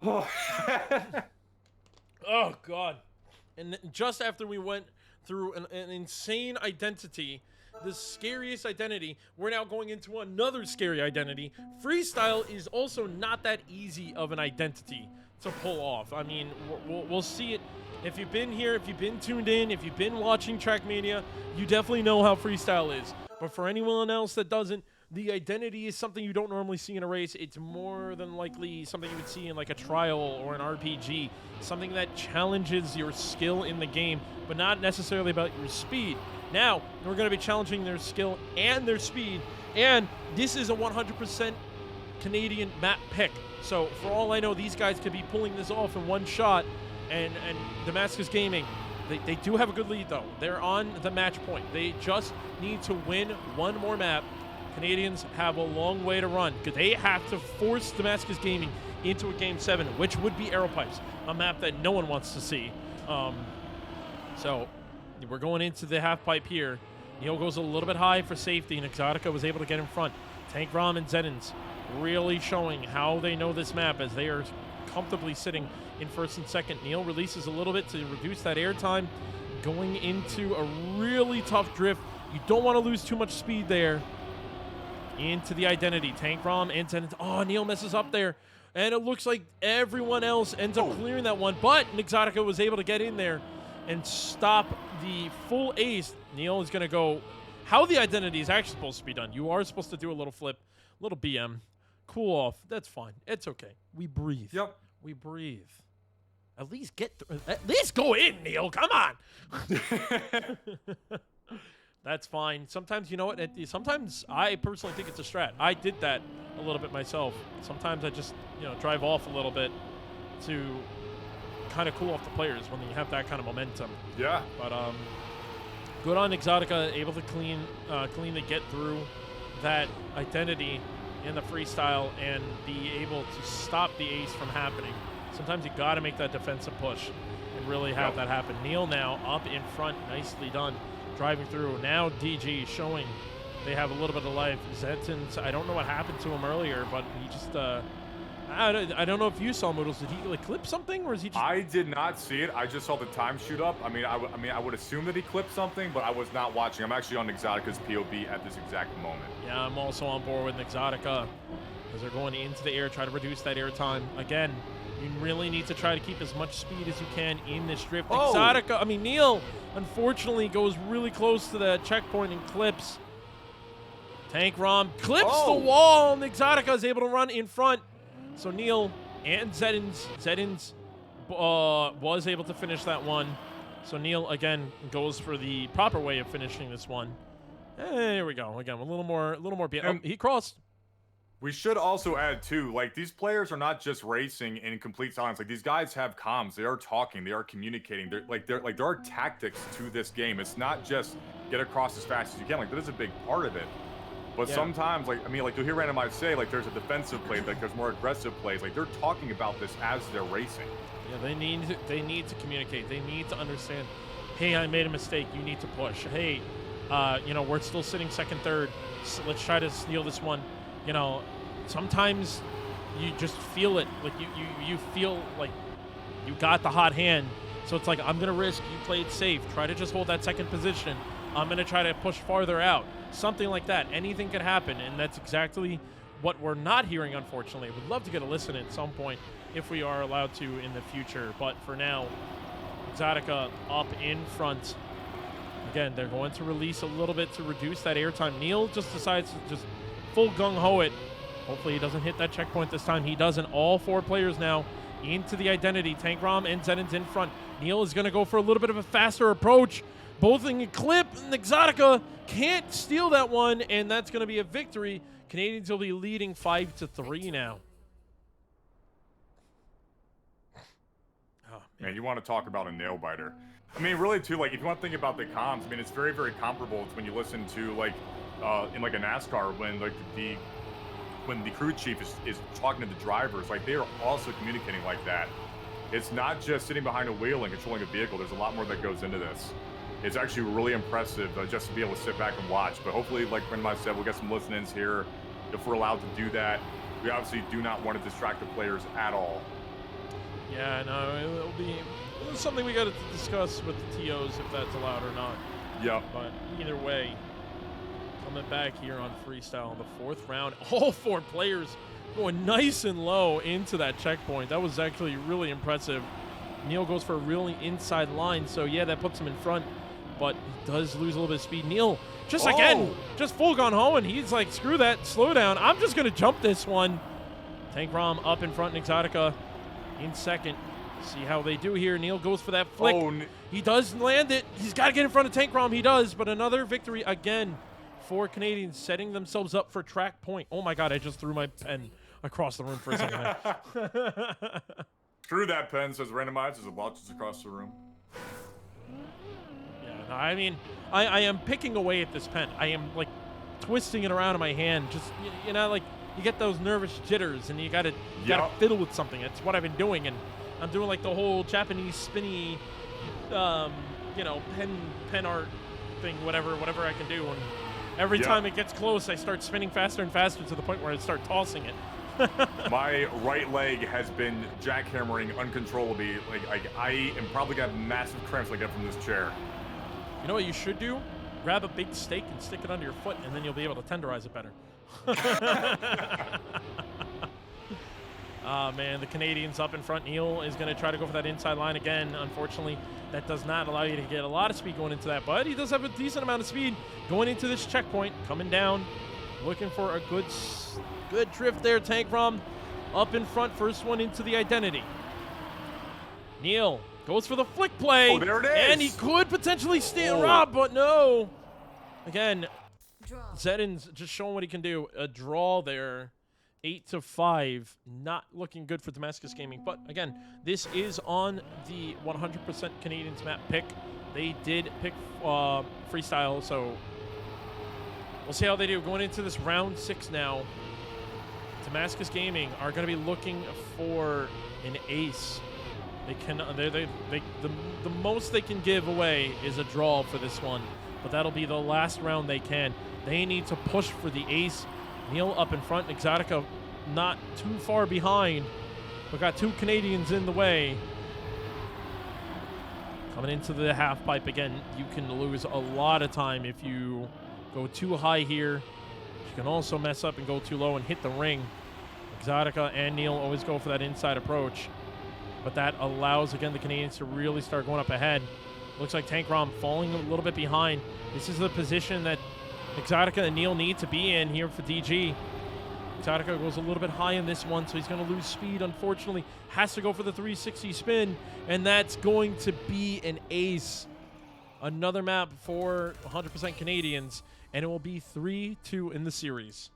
Oh, oh God. And just after we went through an insane identity, the scariest identity, we're now going into another scary identity. Freestyle is also not that easy of an identity to pull off. I mean, we'll see it If you've been here, if you've been tuned in, if you've been watching Trackmania, you definitely know how freestyle is. But for anyone else that doesn't, the identity is something you don't normally see in a race. It's more than likely something you would see in like a trial or an RPG, something that challenges your skill in the game, but not necessarily about your speed. Now, we're going to be challenging their skill and their speed, and this is a 100% Canadian map pick. So for all I know, these guys could be pulling this off in one shot, and Damascus Gaming, they do have a good lead though. They're on the match point. They just need to win one more map. Canadians have a long way to run because they have to force Damascus Gaming into a Game 7, which would be Arrow Pipes, a map that no one wants to see. So we're going into the half pipe here. Neil goes a little bit high for safety, and Exotica was able to get in front. Tank Rom and Zedins really showing how they know this map as they are comfortably sitting in first and second. Neil releases a little bit to reduce that airtime, going into a really tough drift. You don't want to lose too much speed there. Into the identity. Tank Rom and Zedins. Oh, Neil messes up there. And it looks like everyone else ends up clearing that one, but Exotica was able to get in there and stop the full ace. Neil is going to go how the identity is actually supposed to be done. You are supposed to do a little flip, a little BM, cool off. That's fine. It's okay. We breathe. Yep. We breathe. At least at least go in, Neil. Come on. That's fine. Sometimes, you know what? Sometimes I personally think it's a strat. I did that a little bit myself. Sometimes I just, drive off a little bit to kind of cool off the players when you have that kind of momentum. Yeah. But good on Exotica, able to cleanly get through that identity in the freestyle and be able to stop the ace from happening. Sometimes you got to make that defensive push and really have that happen. Neil now up in front, nicely done, driving through. Now DG showing they have a little bit of life. Zedins, I don't know what happened to him earlier, but he just I don't know if you saw Moodles. Did he clip something, or is he just... I did not see it. I just saw the time shoot up. I would assume that he clipped something, but I was not watching. I'm actually on Exotica's POV at this exact moment. Yeah, I'm also on board with Exotica as they're going into the air, try to reduce that air time. Again, you really need to try to keep as much speed as you can in this drift. Neil, unfortunately, goes really close to the checkpoint and clips. Tank Rom clips the wall, and Exotica is able to run in front. So Neil and Zedins was able to finish that one. So Neil, again, goes for the proper way of finishing this one. There we go. Again, a little more. He crossed. We should also add, too, like, these players are not just racing in complete silence. Like, these guys have comms. They are talking. They are communicating. There are tactics to this game. It's not just get across as fast as you can. Like, that is a big part of it. But sometimes, you'll hear randomize say, there's a defensive play, there's more aggressive plays. They're talking about this as they're racing. Yeah, they need to communicate. They need to understand, hey, I made a mistake. You need to push. Hey, we're still sitting second, third. So let's try to steal this one. Sometimes you just feel it. Like, you feel like you got the hot hand. So it's like, I'm going to risk. You played safe. Try to just hold that second position. I'm going to try to push farther out. Something like that. Anything could happen, and that's exactly what we're not hearing, unfortunately. We'd love to get a listen at some point if we are allowed to in the future. But for now, Exotica up in front. Again, they're going to release a little bit to reduce that airtime. Neil just decides to just full gung-ho it. Hopefully he doesn't hit that checkpoint this time. He doesn't. All four players now into the identity. Tank Rom and Zedins in front. Neil is going to go for a little bit of a faster approach. Both in a clip, and Exotica can't steal that one, and that's going to be a victory. Canadians will be leading 5-3 now. Oh, man, you want to talk about a nail biter. Really, too, if you want to think about the comms, it's very, very comparable to when you listen to, in a NASCAR, when the crew chief is talking to the drivers. They are also communicating like that. It's not just sitting behind a wheel and controlling a vehicle. There's a lot more that goes into this. It's actually really impressive just to be able to sit back and watch. But hopefully, like Randomize said, we'll get some listen-ins here if we're allowed to do that. We obviously do not want to distract the players at all. Yeah, no, it'll be something we got to discuss with the TOs if that's allowed or not. Yep. But either way, coming back here on freestyle in the fourth round, all four players going nice and low into that checkpoint. That was actually really impressive. Neil goes for a really inside line, so yeah, that puts him in front, but he does lose a little bit of speed. Neil, just again, just full gun ho, and he's like, screw that, slow down. I'm just going to jump this one. Tank Rom up in front, and Exotica in second. See how they do here. Neil goes for that flick. He does land it. He's got to get in front of Tank Rom. He does, but another victory again for Canadians, setting themselves up for track point. Oh my God, I just threw my pen across the room for a second. Screw that pen, says randomized as it launches across the room. Yeah, no, I mean, I am picking away at this pen. I am like twisting it around in my hand. Just, you know, like you get those nervous jitters and you gotta fiddle with something. It's what I've been doing, and I'm doing like the whole Japanese spinny, you know, pen art thing, whatever I can do. And every time it gets close, I start spinning faster and faster to the point where I start tossing it. My right leg has been jackhammering uncontrollably. Like I am probably got massive cramps like that from this chair. You know what you should do? Grab a big steak and stick it under your foot, and then you'll be able to tenderize it better. Man, the Canadians up in front. Neil is going to try to go for that inside line again. Unfortunately, that does not allow you to get a lot of speed going into that, but he does have a decent amount of speed going into this checkpoint, coming down, looking for a good drift there. Tank Rom up in front, first one into the identity. Neil goes for the flick play. Oh, there it is. And he could potentially stand Rob, but no. Again, Zedin's just showing what he can do. A draw there, 8-5. Not looking good for Damascus Gaming. But again, this is on the 100% Canadians map pick. They did pick freestyle, so we'll see how they do. Going into this round 6 now, Damascus Gaming are going to be looking for an ace. They can, the most they can give away is a draw for this one, but that'll be the last round they can. They need to push for the ace. Neil up in front, Exotica not too far behind, but got two Canadians in the way. Coming into the half pipe again, you can lose a lot of time if you go too high here. You can also mess up and go too low and hit the ring. Exotica and Neil always go for that inside approach, but that allows, again, the Canadians to really start going up ahead. Looks like Tank Rom falling a little bit behind. This is the position that Exotica and Neil need to be in here for DG. Exotica goes a little bit high in this one, so he's going to lose speed, unfortunately. Has to go for the 360 spin, and that's going to be an ace. Another map for 100% Canadians, and it will be 3-2 in the series.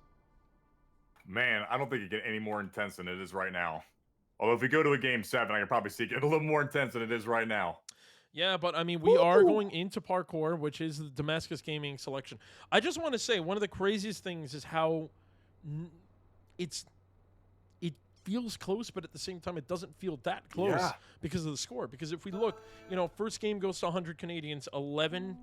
Man, I don't think it get any more intense than it is right now. Although if we go to a game 7, I can probably see it get a little more intense than it is right now. Yeah, but I mean, we are going into parkour, which is the Damascus Gaming selection. I just want to say one of the craziest things is how it feels close, but at the same time, it doesn't feel that close because of the score. Because if we look, you know, first game goes to 100 Canadians, 11-5.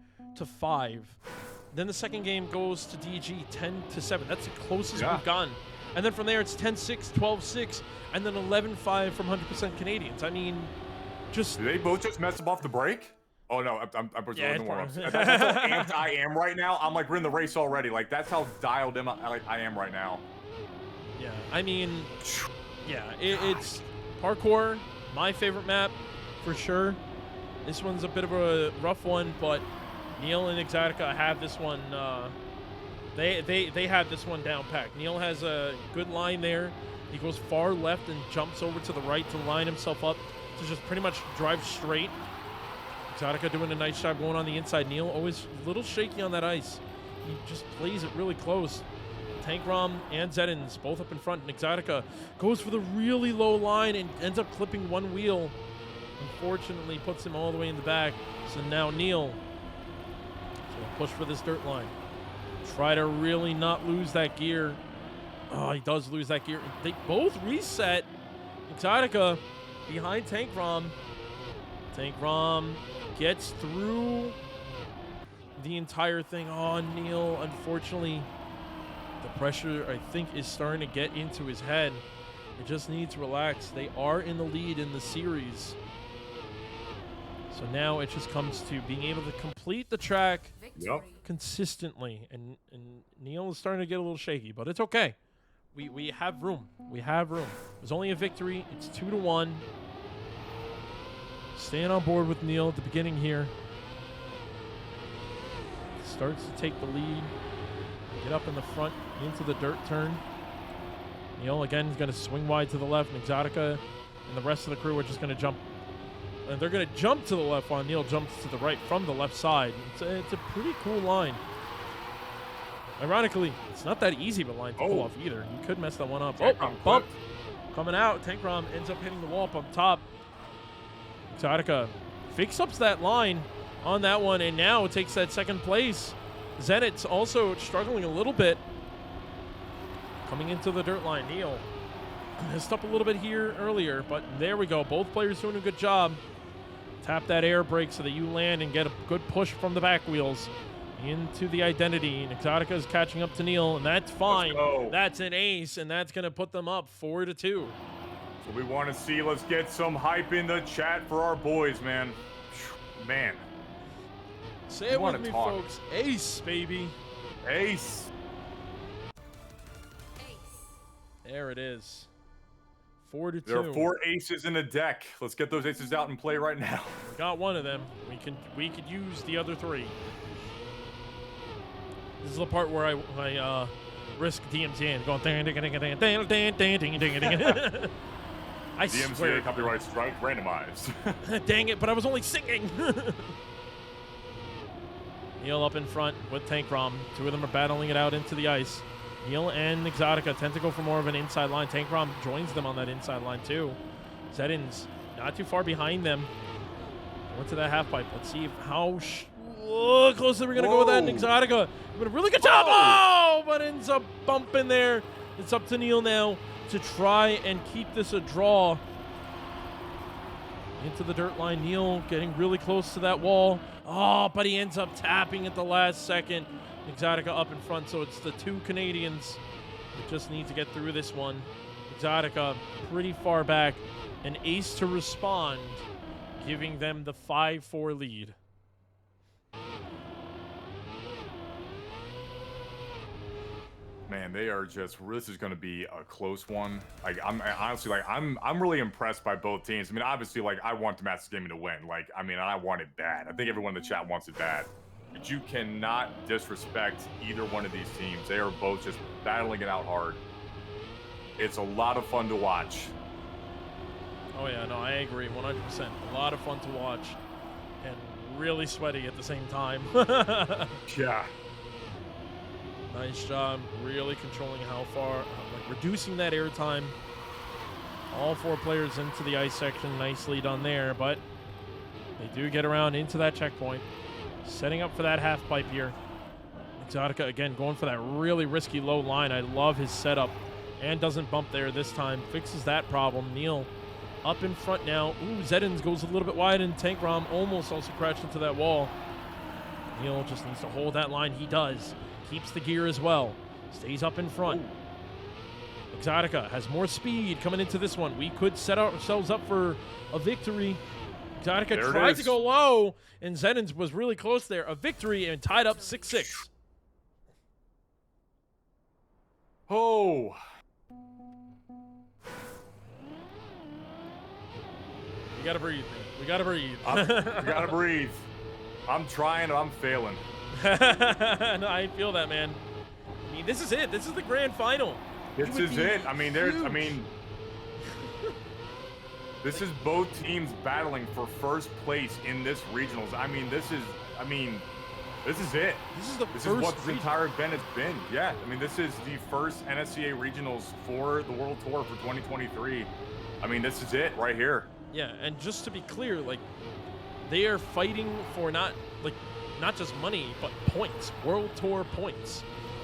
Then the second game goes to DG, 10-7. That's the closest we've gotten. And then from there, it's 10-6, 12-6, and then 11-5 from 100% Canadians. I mean, just... Did they both just mess them off the break? Oh, no, I'm the warm-ups. That's how amped I am right now. I'm like, we're in the race already. Like, that's how dialed in I am right now. Yeah, I mean, yeah, it's parkour, my favorite map, for sure. This one's a bit of a rough one, but Neil and Exotica have this one... They have this one down packed. Neil has a good line there. He goes far left and jumps over to the right to line himself up to just pretty much drive straight. Exotica doing a nice job going on the inside. Neil always a little shaky on that ice. He just plays it really close. Tank Rom and Zedins both up in front. And Exotica goes for the really low line and ends up clipping one wheel. Unfortunately, puts him all the way in the back. So now Neil will push for this dirt line. Try to really not lose that gear. Oh, he does lose that gear. They both reset. Exotica behind Tank Rom. Tank Rom gets through the entire thing. Oh, Neil, unfortunately, the pressure, I think, is starting to get into his head. It just needs to relax. They are in the lead in the series. So now it just comes to being able to complete the track consistently. And Neil is starting to get a little shaky, but it's okay. We have room. We have room. There's only a victory. It's 2-1. Staying on board with Neil at the beginning here. Starts to take the lead. Get up in the front into the dirt turn. Neil again is going to swing wide to the left. And Exotica and the rest of the crew are just going to jump. And they're going to jump to the left while Neil jumps to the right from the left side. It's a pretty cool line. Ironically, it's not that easy of a line to pull off either. You could mess that one up. Bump. Coming out. Tankrom ends up hitting the wall up on top. Exotica fix ups that line on that one, and now takes that second place. Zenit's also struggling a little bit. Coming into the dirt line. Neil messed up a little bit here earlier, but there we go. Both players doing a good job. Tap that air brake so that you land and get a good push from the back wheels into the identity. And Exotica is catching up to Neil, and that's fine. That's an ace, and that's going to put them up 4-2. So we want to see. Let's get some hype in the chat for our boys, man. Man. Say it with me, folks. Ace, baby. Ace. There it is. 4-2. There are 4 aces in the deck. Let's get those aces out and play right now. We got one of them. We could use the other 3. This is the part where I risk DMCA going ding ding ding ding ding ding ding ding ding. I swear. DMCA copyright strike randomized. Dang it! But I was only singing. Neil up in front with Tankrom. 2 of them are battling it out into the ice. Neil and Exotica tend to go for more of an inside line. Tankrom joins them on that inside line too. Zedin's not too far behind them. Went to that half pipe. Let's see how closely we're going to go with that. And Exotica doing a really good job. Oh, but ends up bumping there. It's up to Neil now to try and keep this a draw. Into the dirt line. Neil getting really close to that wall. Oh, but he ends up tapping at the last second. Exotica up in front, so it's the 2 Canadians that just need to get through this one. Exotica pretty far back. An ace to respond, giving them the 5-4 lead. Man, they are just. This is going to be a close one. Like, I'm honestly, like, I'm really impressed by both teams. I mean, obviously, like, I want Damascus Gaming to win. Like, I mean, I want it bad. I think everyone in the chat wants it bad. But you cannot disrespect either one of these teams. They are both just battling it out hard. It's a lot of fun to watch. Oh yeah, no, I agree, 100%. A lot of fun to watch, and really sweaty at the same time. Yeah. Nice job, really controlling how far, like reducing that air time. All 4 players into the ice section, nicely done there, but they do get around into that checkpoint. Setting up for that half pipe here. Exotica, again, going for that really risky low line. I love his setup. And doesn't bump there this time. Fixes that problem. Neil up in front now. Ooh, Zedins goes a little bit wide, and Tankrom almost also crashed into that wall. Neil just needs to hold that line. He does. Keeps the gear as well. Stays up in front. Ooh. Exotica has more speed coming into this one. We could set ourselves up for a victory. Exotica tried to go low, and Zedins was really close there. A victory and tied up 6-6. Oh. We gotta breathe, man. We gotta breathe. We gotta breathe. I'm trying, I'm failing. No, I feel that, man. I mean, this is it. This is the grand final. This is it. I mean, this is both teams battling for first place in this regionals. I mean, this is it. This is what the entire event has been. Yeah, I mean, this is the first NSCA regionals for the World Tour for 2023. I mean, this is it right here. Yeah, and just to be clear, like, they are fighting for not just money, but points, World Tour points.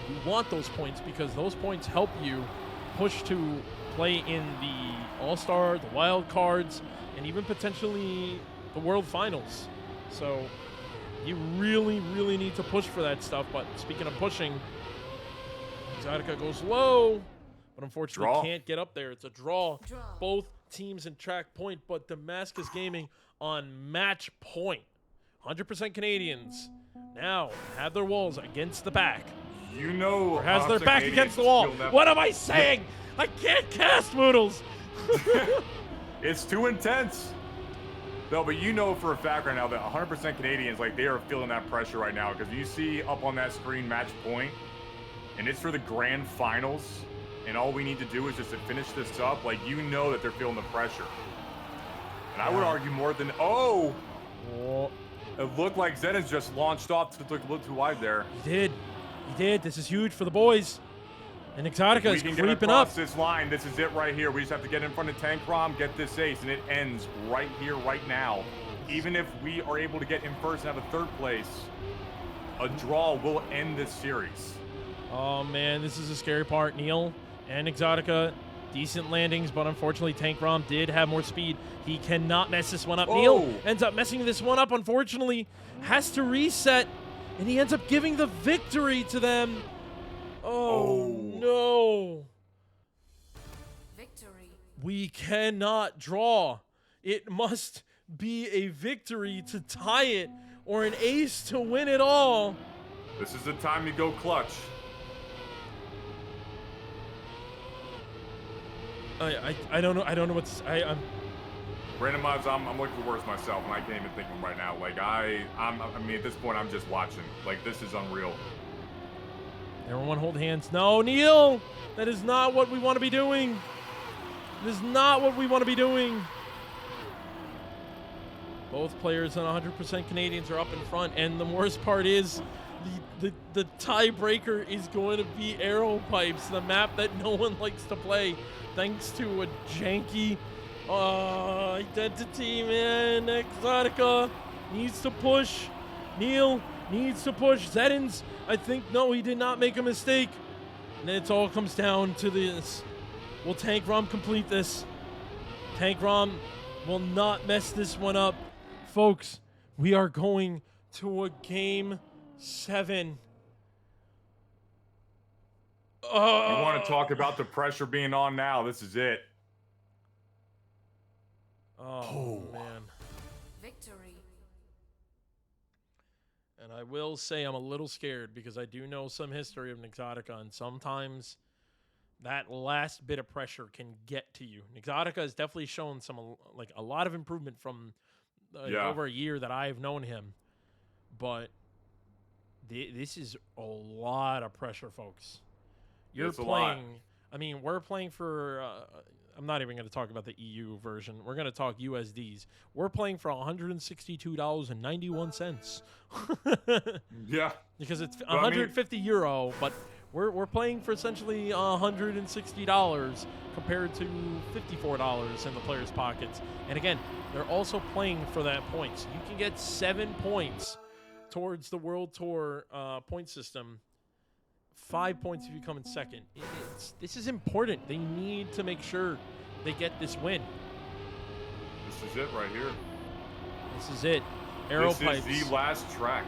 You want those points because those points help you push to play in the All-Star, the Wild Cards, and even potentially the World Finals. So you really, really need to push for that stuff. But speaking of pushing, Exotica goes low, but unfortunately can't get up there. It's a draw. Both teams in track point, but Damascus Gaming on match point. 100% Canadians now have their walls against the back. You know, or has their back against the wall. What am I saying? I can't cast Moodles. It's too intense. No, but you know for a fact right now that 100% Canadians, like, they are feeling that pressure right now because you see up on that screen match point, and it's for the grand finals, and all we need to do is just to finish this up. Like, you know that they're feeling the pressure. And I would argue more than, oh! It looked like Zenon's just launched off to look a little too wide there. He did. He did. This is huge for the boys. And Exotica is creeping up. Get across this line. This is it right here. We just have to get in front of Tankrom, get this ace, and it ends right here, right now. Even if we are able to get in first and have a third place, a draw will end this series. Oh, man, this is a scary part. Neil and Exotica, decent landings, but unfortunately Tankrom did have more speed. He cannot mess this one up. Oh. Neil ends up messing this one up, unfortunately. Has to reset, and he ends up giving the victory to them. Oh, no. Victory. We cannot draw. It must be a victory to tie it or an ace to win it all. This is the time to go clutch. I don't know. I don't know what to say. I'm Randomized, I'm looking for words myself, and I can't even think of them right now. Like, I mean, at this point, I'm just watching. Like, this is unreal. Everyone hold hands. No, Neil! That is not what we want to be doing. That is not what we want to be doing. Both players on 100% Canadians are up in front, and the worst part is the tiebreaker is going to be Arrow Pipes, the map that no one likes to play, thanks to a janky identity, man. Exotica needs to push. Neil needs to push. Zedins, I think, no, he did not make a mistake. And then it all comes down to this. Will Tankrom complete this? Tankrom will not mess this one up. Folks, we are going to a game 7. You want to talk about the pressure being on now. This is it. Oh, man. Victory. And I will say I'm a little scared because I do know some history of Exotica, and sometimes that last bit of pressure can get to you. Exotica has definitely shown like a lot of improvement from over a year that I've known him. But this is a lot of pressure, folks. You're playing. I mean, we're playing for. I'm not even going to talk about the EU version. We're going to talk USDs. We're playing for $162.91. Yeah. Because it's 150 euro, but we're playing for essentially $160 compared to $54 in the players' pockets. And again, they're also playing for that points. You can get 7 points towards the World Tour point system. 5 points if you come in second. This is important. They need to make sure they get this win. This is it right here. This is it. Arrow Pipes. This is the last track.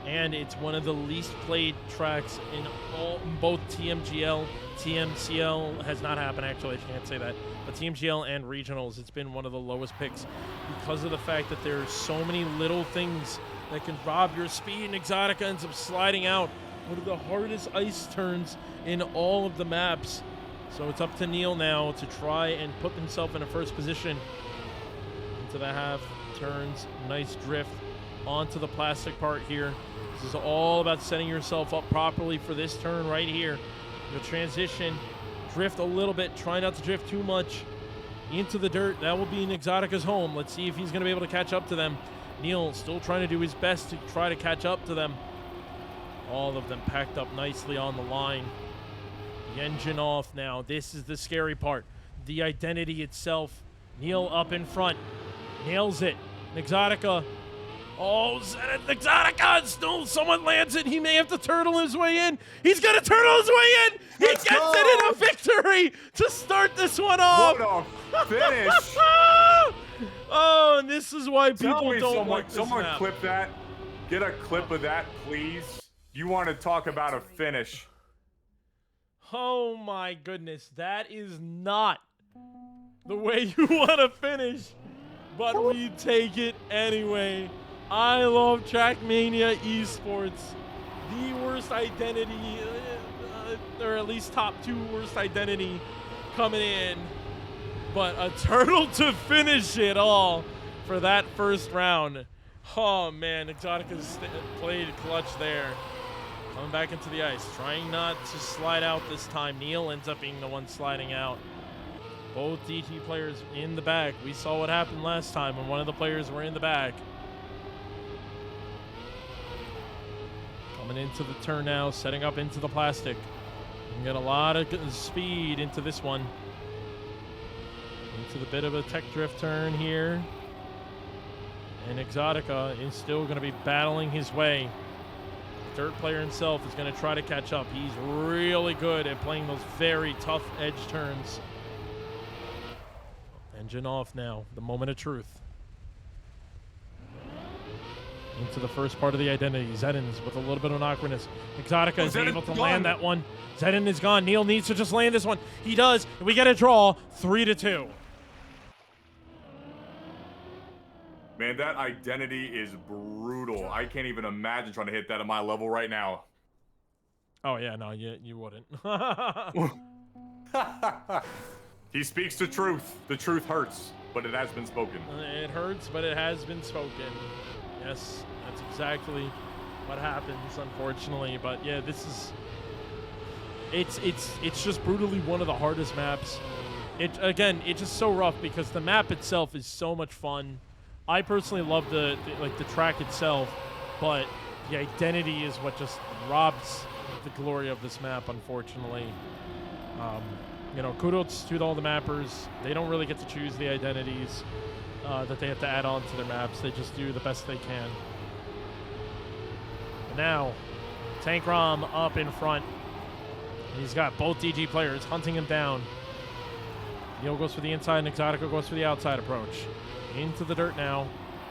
And it's one of the least played tracks in both TMGL. TMCL has not happened, actually. I can't say that. But TMGL and regionals, it's been one of the lowest picks because of the fact that there's so many little things that can rob your speed, and Exotica ends up sliding out. One of the hardest ice turns in all of the maps. So it's up to Neil now to try and put himself in a first position. Into the half turns, nice drift onto the plastic part here. This is all about setting yourself up properly for this turn right here. The transition, drift a little bit, try not to drift too much into the dirt. That will be in Exotica's home. Let's see if he's going to be able to catch up to them. Neil still trying to do his best to try to catch up to them. All of them packed up nicely on the line. The engine off now. This is the scary part. The identity itself. Neil up in front. Nails it. Exotica. Oh, Exotica! Still, someone lands it. He may have to turtle his way in. He's going to turtle his way in. He gets it in a victory to start this one off. What a finish. Oh, and this is why people don't like this Someone map. clip that. Get a clip of that, please. You want to talk about a finish. Oh my goodness, that is not the way you want to finish, but we take it anyway. I love Trackmania Esports. The worst identity, or at least top 2 worst identity coming in, but a turtle to finish it all. for that first round. Oh, man, Exotica's played clutch there. Coming back into the ice, trying not to slide out this time. Neil ends up being the one sliding out. Both DT players in the back. We saw what happened last time when one of the players were in the back. Coming into the turn now, setting up into the plastic. You can get a lot of speed into this one. Into the bit of a tech drift turn here. And Exotica is still going to be battling his way. The dirt player himself is going to try to catch up. He's really good at playing those very tough edge turns. Engine off now. The moment of truth. Into the first part of the identity. Zedin's with a little bit of an awkwardness. Exotica is able to land that one. Zedin is gone. Neil needs to just land this one. He does. And we get a draw. 3-2. Man, that identity is brutal. I can't even imagine trying to hit that at my level right now. Oh, yeah. No, you wouldn't. He speaks the truth. The truth hurts, but it has been spoken. It hurts, but it has been spoken. Yes, that's exactly what happens, unfortunately. But yeah, this is it's just brutally one of the hardest maps. It's just so rough because the map itself is so much fun. I personally love the track itself, but the identity is what just robs the glory of this map, unfortunately. You know, kudos to all the mappers. They don't really get to choose the identities that they have to add on to their maps. They just do the best they can. And now, Tank Rom up in front. He's got both DG players hunting him down. Neil goes for the inside, and Exotica goes for the outside approach. Into the dirt now.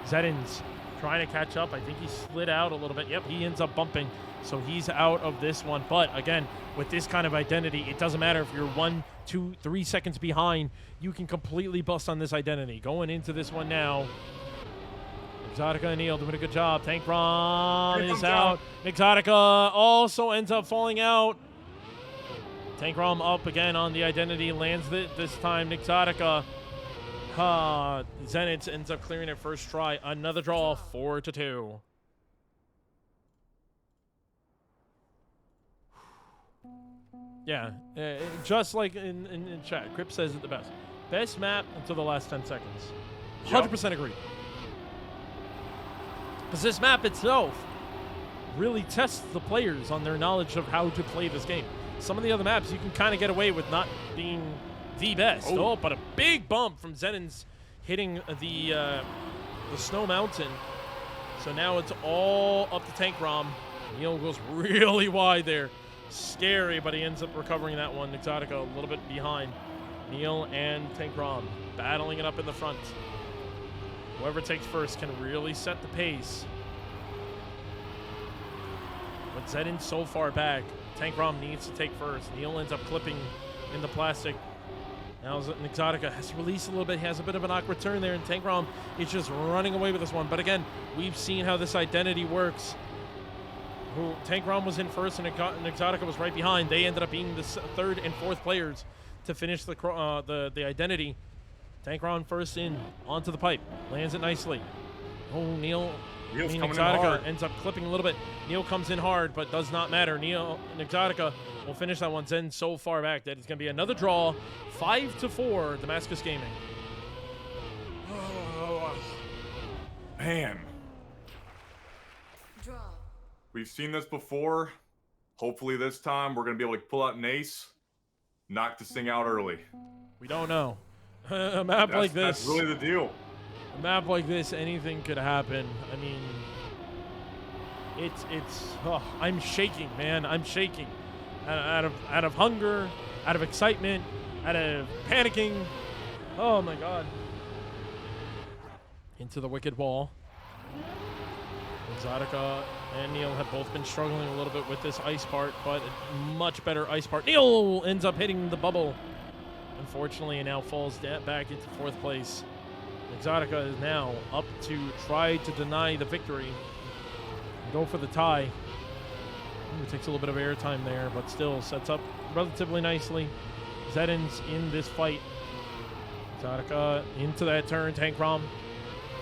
Zedin's trying to catch up. I think he slid out a little bit. Yep, he ends up bumping. So he's out of this one. But again, with this kind of identity, it doesn't matter if you're 1, 2, 3 seconds behind. You can completely bust on this identity. Going into this one now. Exotica and Neil doing a good job. Tank Rom is out. Exotica also ends up falling out. Tank Rom up again on the identity. Lands it this time. Exotica. Zenit ends up clearing it first try. Another draw, 4-2. Yeah, just like in chat, Crip says it the best. Best map until the last 10 seconds. 100% agree. Because this map itself really tests the players on their knowledge of how to play this game. Some of the other maps, you can kind of get away with not being the best. Oh, but a big bump from Zenins hitting the snow mountain. So now it's all up to Tank Rom. Neil goes really wide there. Scary, but he ends up recovering that one. Exotica a little bit behind. Neil and Tank Rom battling it up in the front. Whoever takes first can really set the pace. But Zedin's so far back, Tank Rom needs to take first. Neil ends up clipping in the plastic. Now Exotica has to release a little bit. He has a bit of an awkward turn there, and Tank Rom is just running away with this one. But again, we've seen how this identity works. Tank Rom was in first, and Exotica was right behind. They ended up being the third and fourth players to finish the identity. Tank Rom first in, onto the pipe. Lands it nicely. Oh, Neil's coming Exotica in hard. Ends up clipping a little bit. Neil comes in hard, but does not matter. Neil and Exotica will finish that one. Zen so far back that it's going to be another draw. 5-4, Damascus Gaming. Oh, man. Draw. We've seen this before. Hopefully this time we're going to be able to pull out an ace. Knock this thing out early. We don't know. A map like this. That's really the deal. A map like this, anything could happen. I mean, I'm shaking, man. I'm shaking. Out of hunger, out of excitement, out of panicking. Oh my God. Into the wicked wall. Exotica and Neil have both been struggling a little bit with this ice part, but much better ice part. Neil ends up hitting the bubble, unfortunately, and now falls back into fourth place. Exotica is now up to try to deny the victory and go for the tie. It takes a little bit of airtime there, but still sets up relatively nicely. Zedin's in this fight. Exotica into that turn. Tank Rom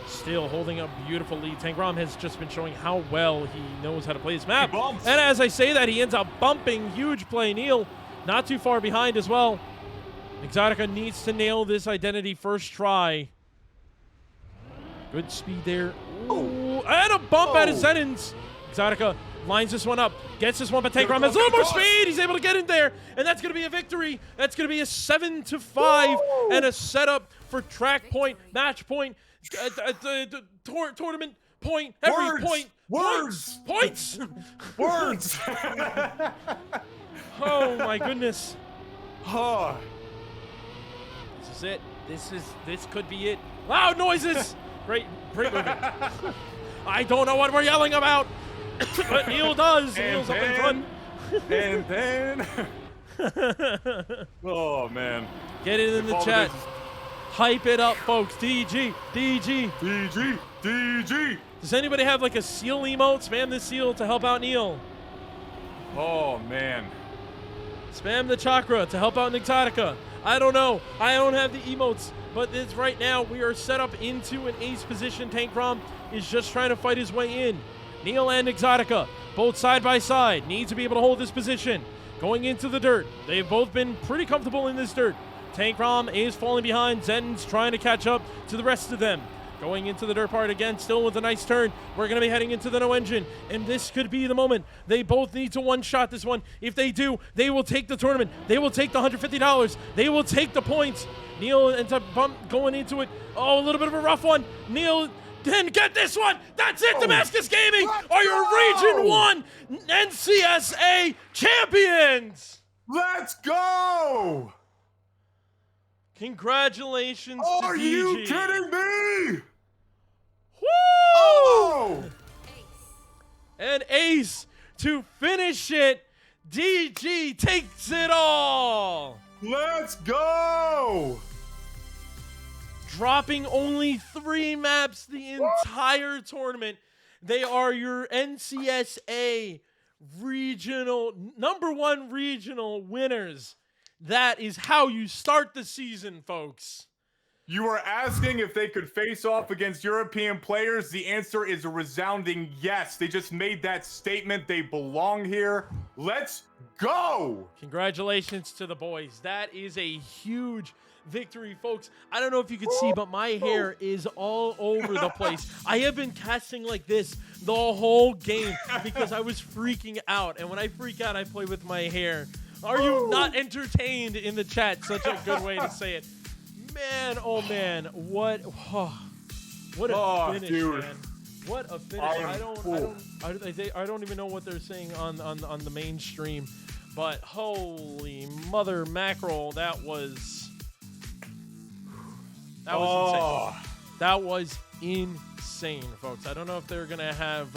still holding up beautiful lead. Tankrom has just been showing how well he knows how to play this map. He bumps. And as I say that, he ends up bumping. Huge play. Neil not too far behind as well. Exotica needs to nail this identity first try. Good speed there. Ooh, and a bump at his Zenins. Exotica lines this one up, gets this one, but Tankrom has a little more speed. He's able to get in there, and that's going to be a victory. That's going to be a 7-5 and a setup for track point, match point, tournament point, every point. Words! Points! Words! Oh my goodness. Oh. This is it. This could be it. Loud noises! Great movie. I don't know what we're yelling about, but Neil does. Neil's up in front. And then. Oh, man. Get it in the chat. Hype it up, folks. DG. Does anybody have like a seal emote? Spam the seal to help out Neil. Oh, man. Spam the chakra to help out Exotica. I don't know. I don't have the emotes. But this right now, we are set up into an ace position. Tankrom is just trying to fight his way in. Neil and Exotica, both side by side, need to be able to hold this position. Going into the dirt. They've both been pretty comfortable in this dirt. Tankrom is falling behind. Zen's trying to catch up to the rest of them. Going into the dirt part again, still with a nice turn. We're going to be heading into the no engine, and this could be the moment. They both need to one-shot this one. If they do, they will take the tournament. They will take the $150. They will take the points. Neil ends up going into it. Oh, a little bit of a rough one. Neil then get this one. That's it, Damascus Gaming are your Region 1 NCSA champions. Let's go! Congratulations to Are DG. you kidding me? Woo! Oh! And ace to finish it. DG takes it all. Let's go! Dropping only 3 maps the entire tournament. They are your NCSA regional, #1 regional winners. That is how you start the season, folks. You were asking if they could face off against European players. The answer is a resounding yes. They just made that statement. They belong here. Let's go! Congratulations to the boys. That is a huge victory, folks. I don't know if you can see, but my hair is all over the place. I have been casting like this the whole game because I was freaking out. And when I freak out, I play with my hair. Are you not entertained in the chat? Such a good way to say it. Man, oh man, what a finish, dude. man. What a finish. I don't even know what they're saying on the mainstream, but holy mother mackerel, that was insane. That was insane, folks. I don't know if they're gonna have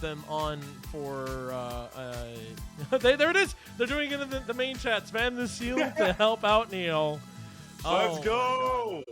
them on for there it is. They're doing it in the main chat. Spam the seal to help out Neil. Let's go.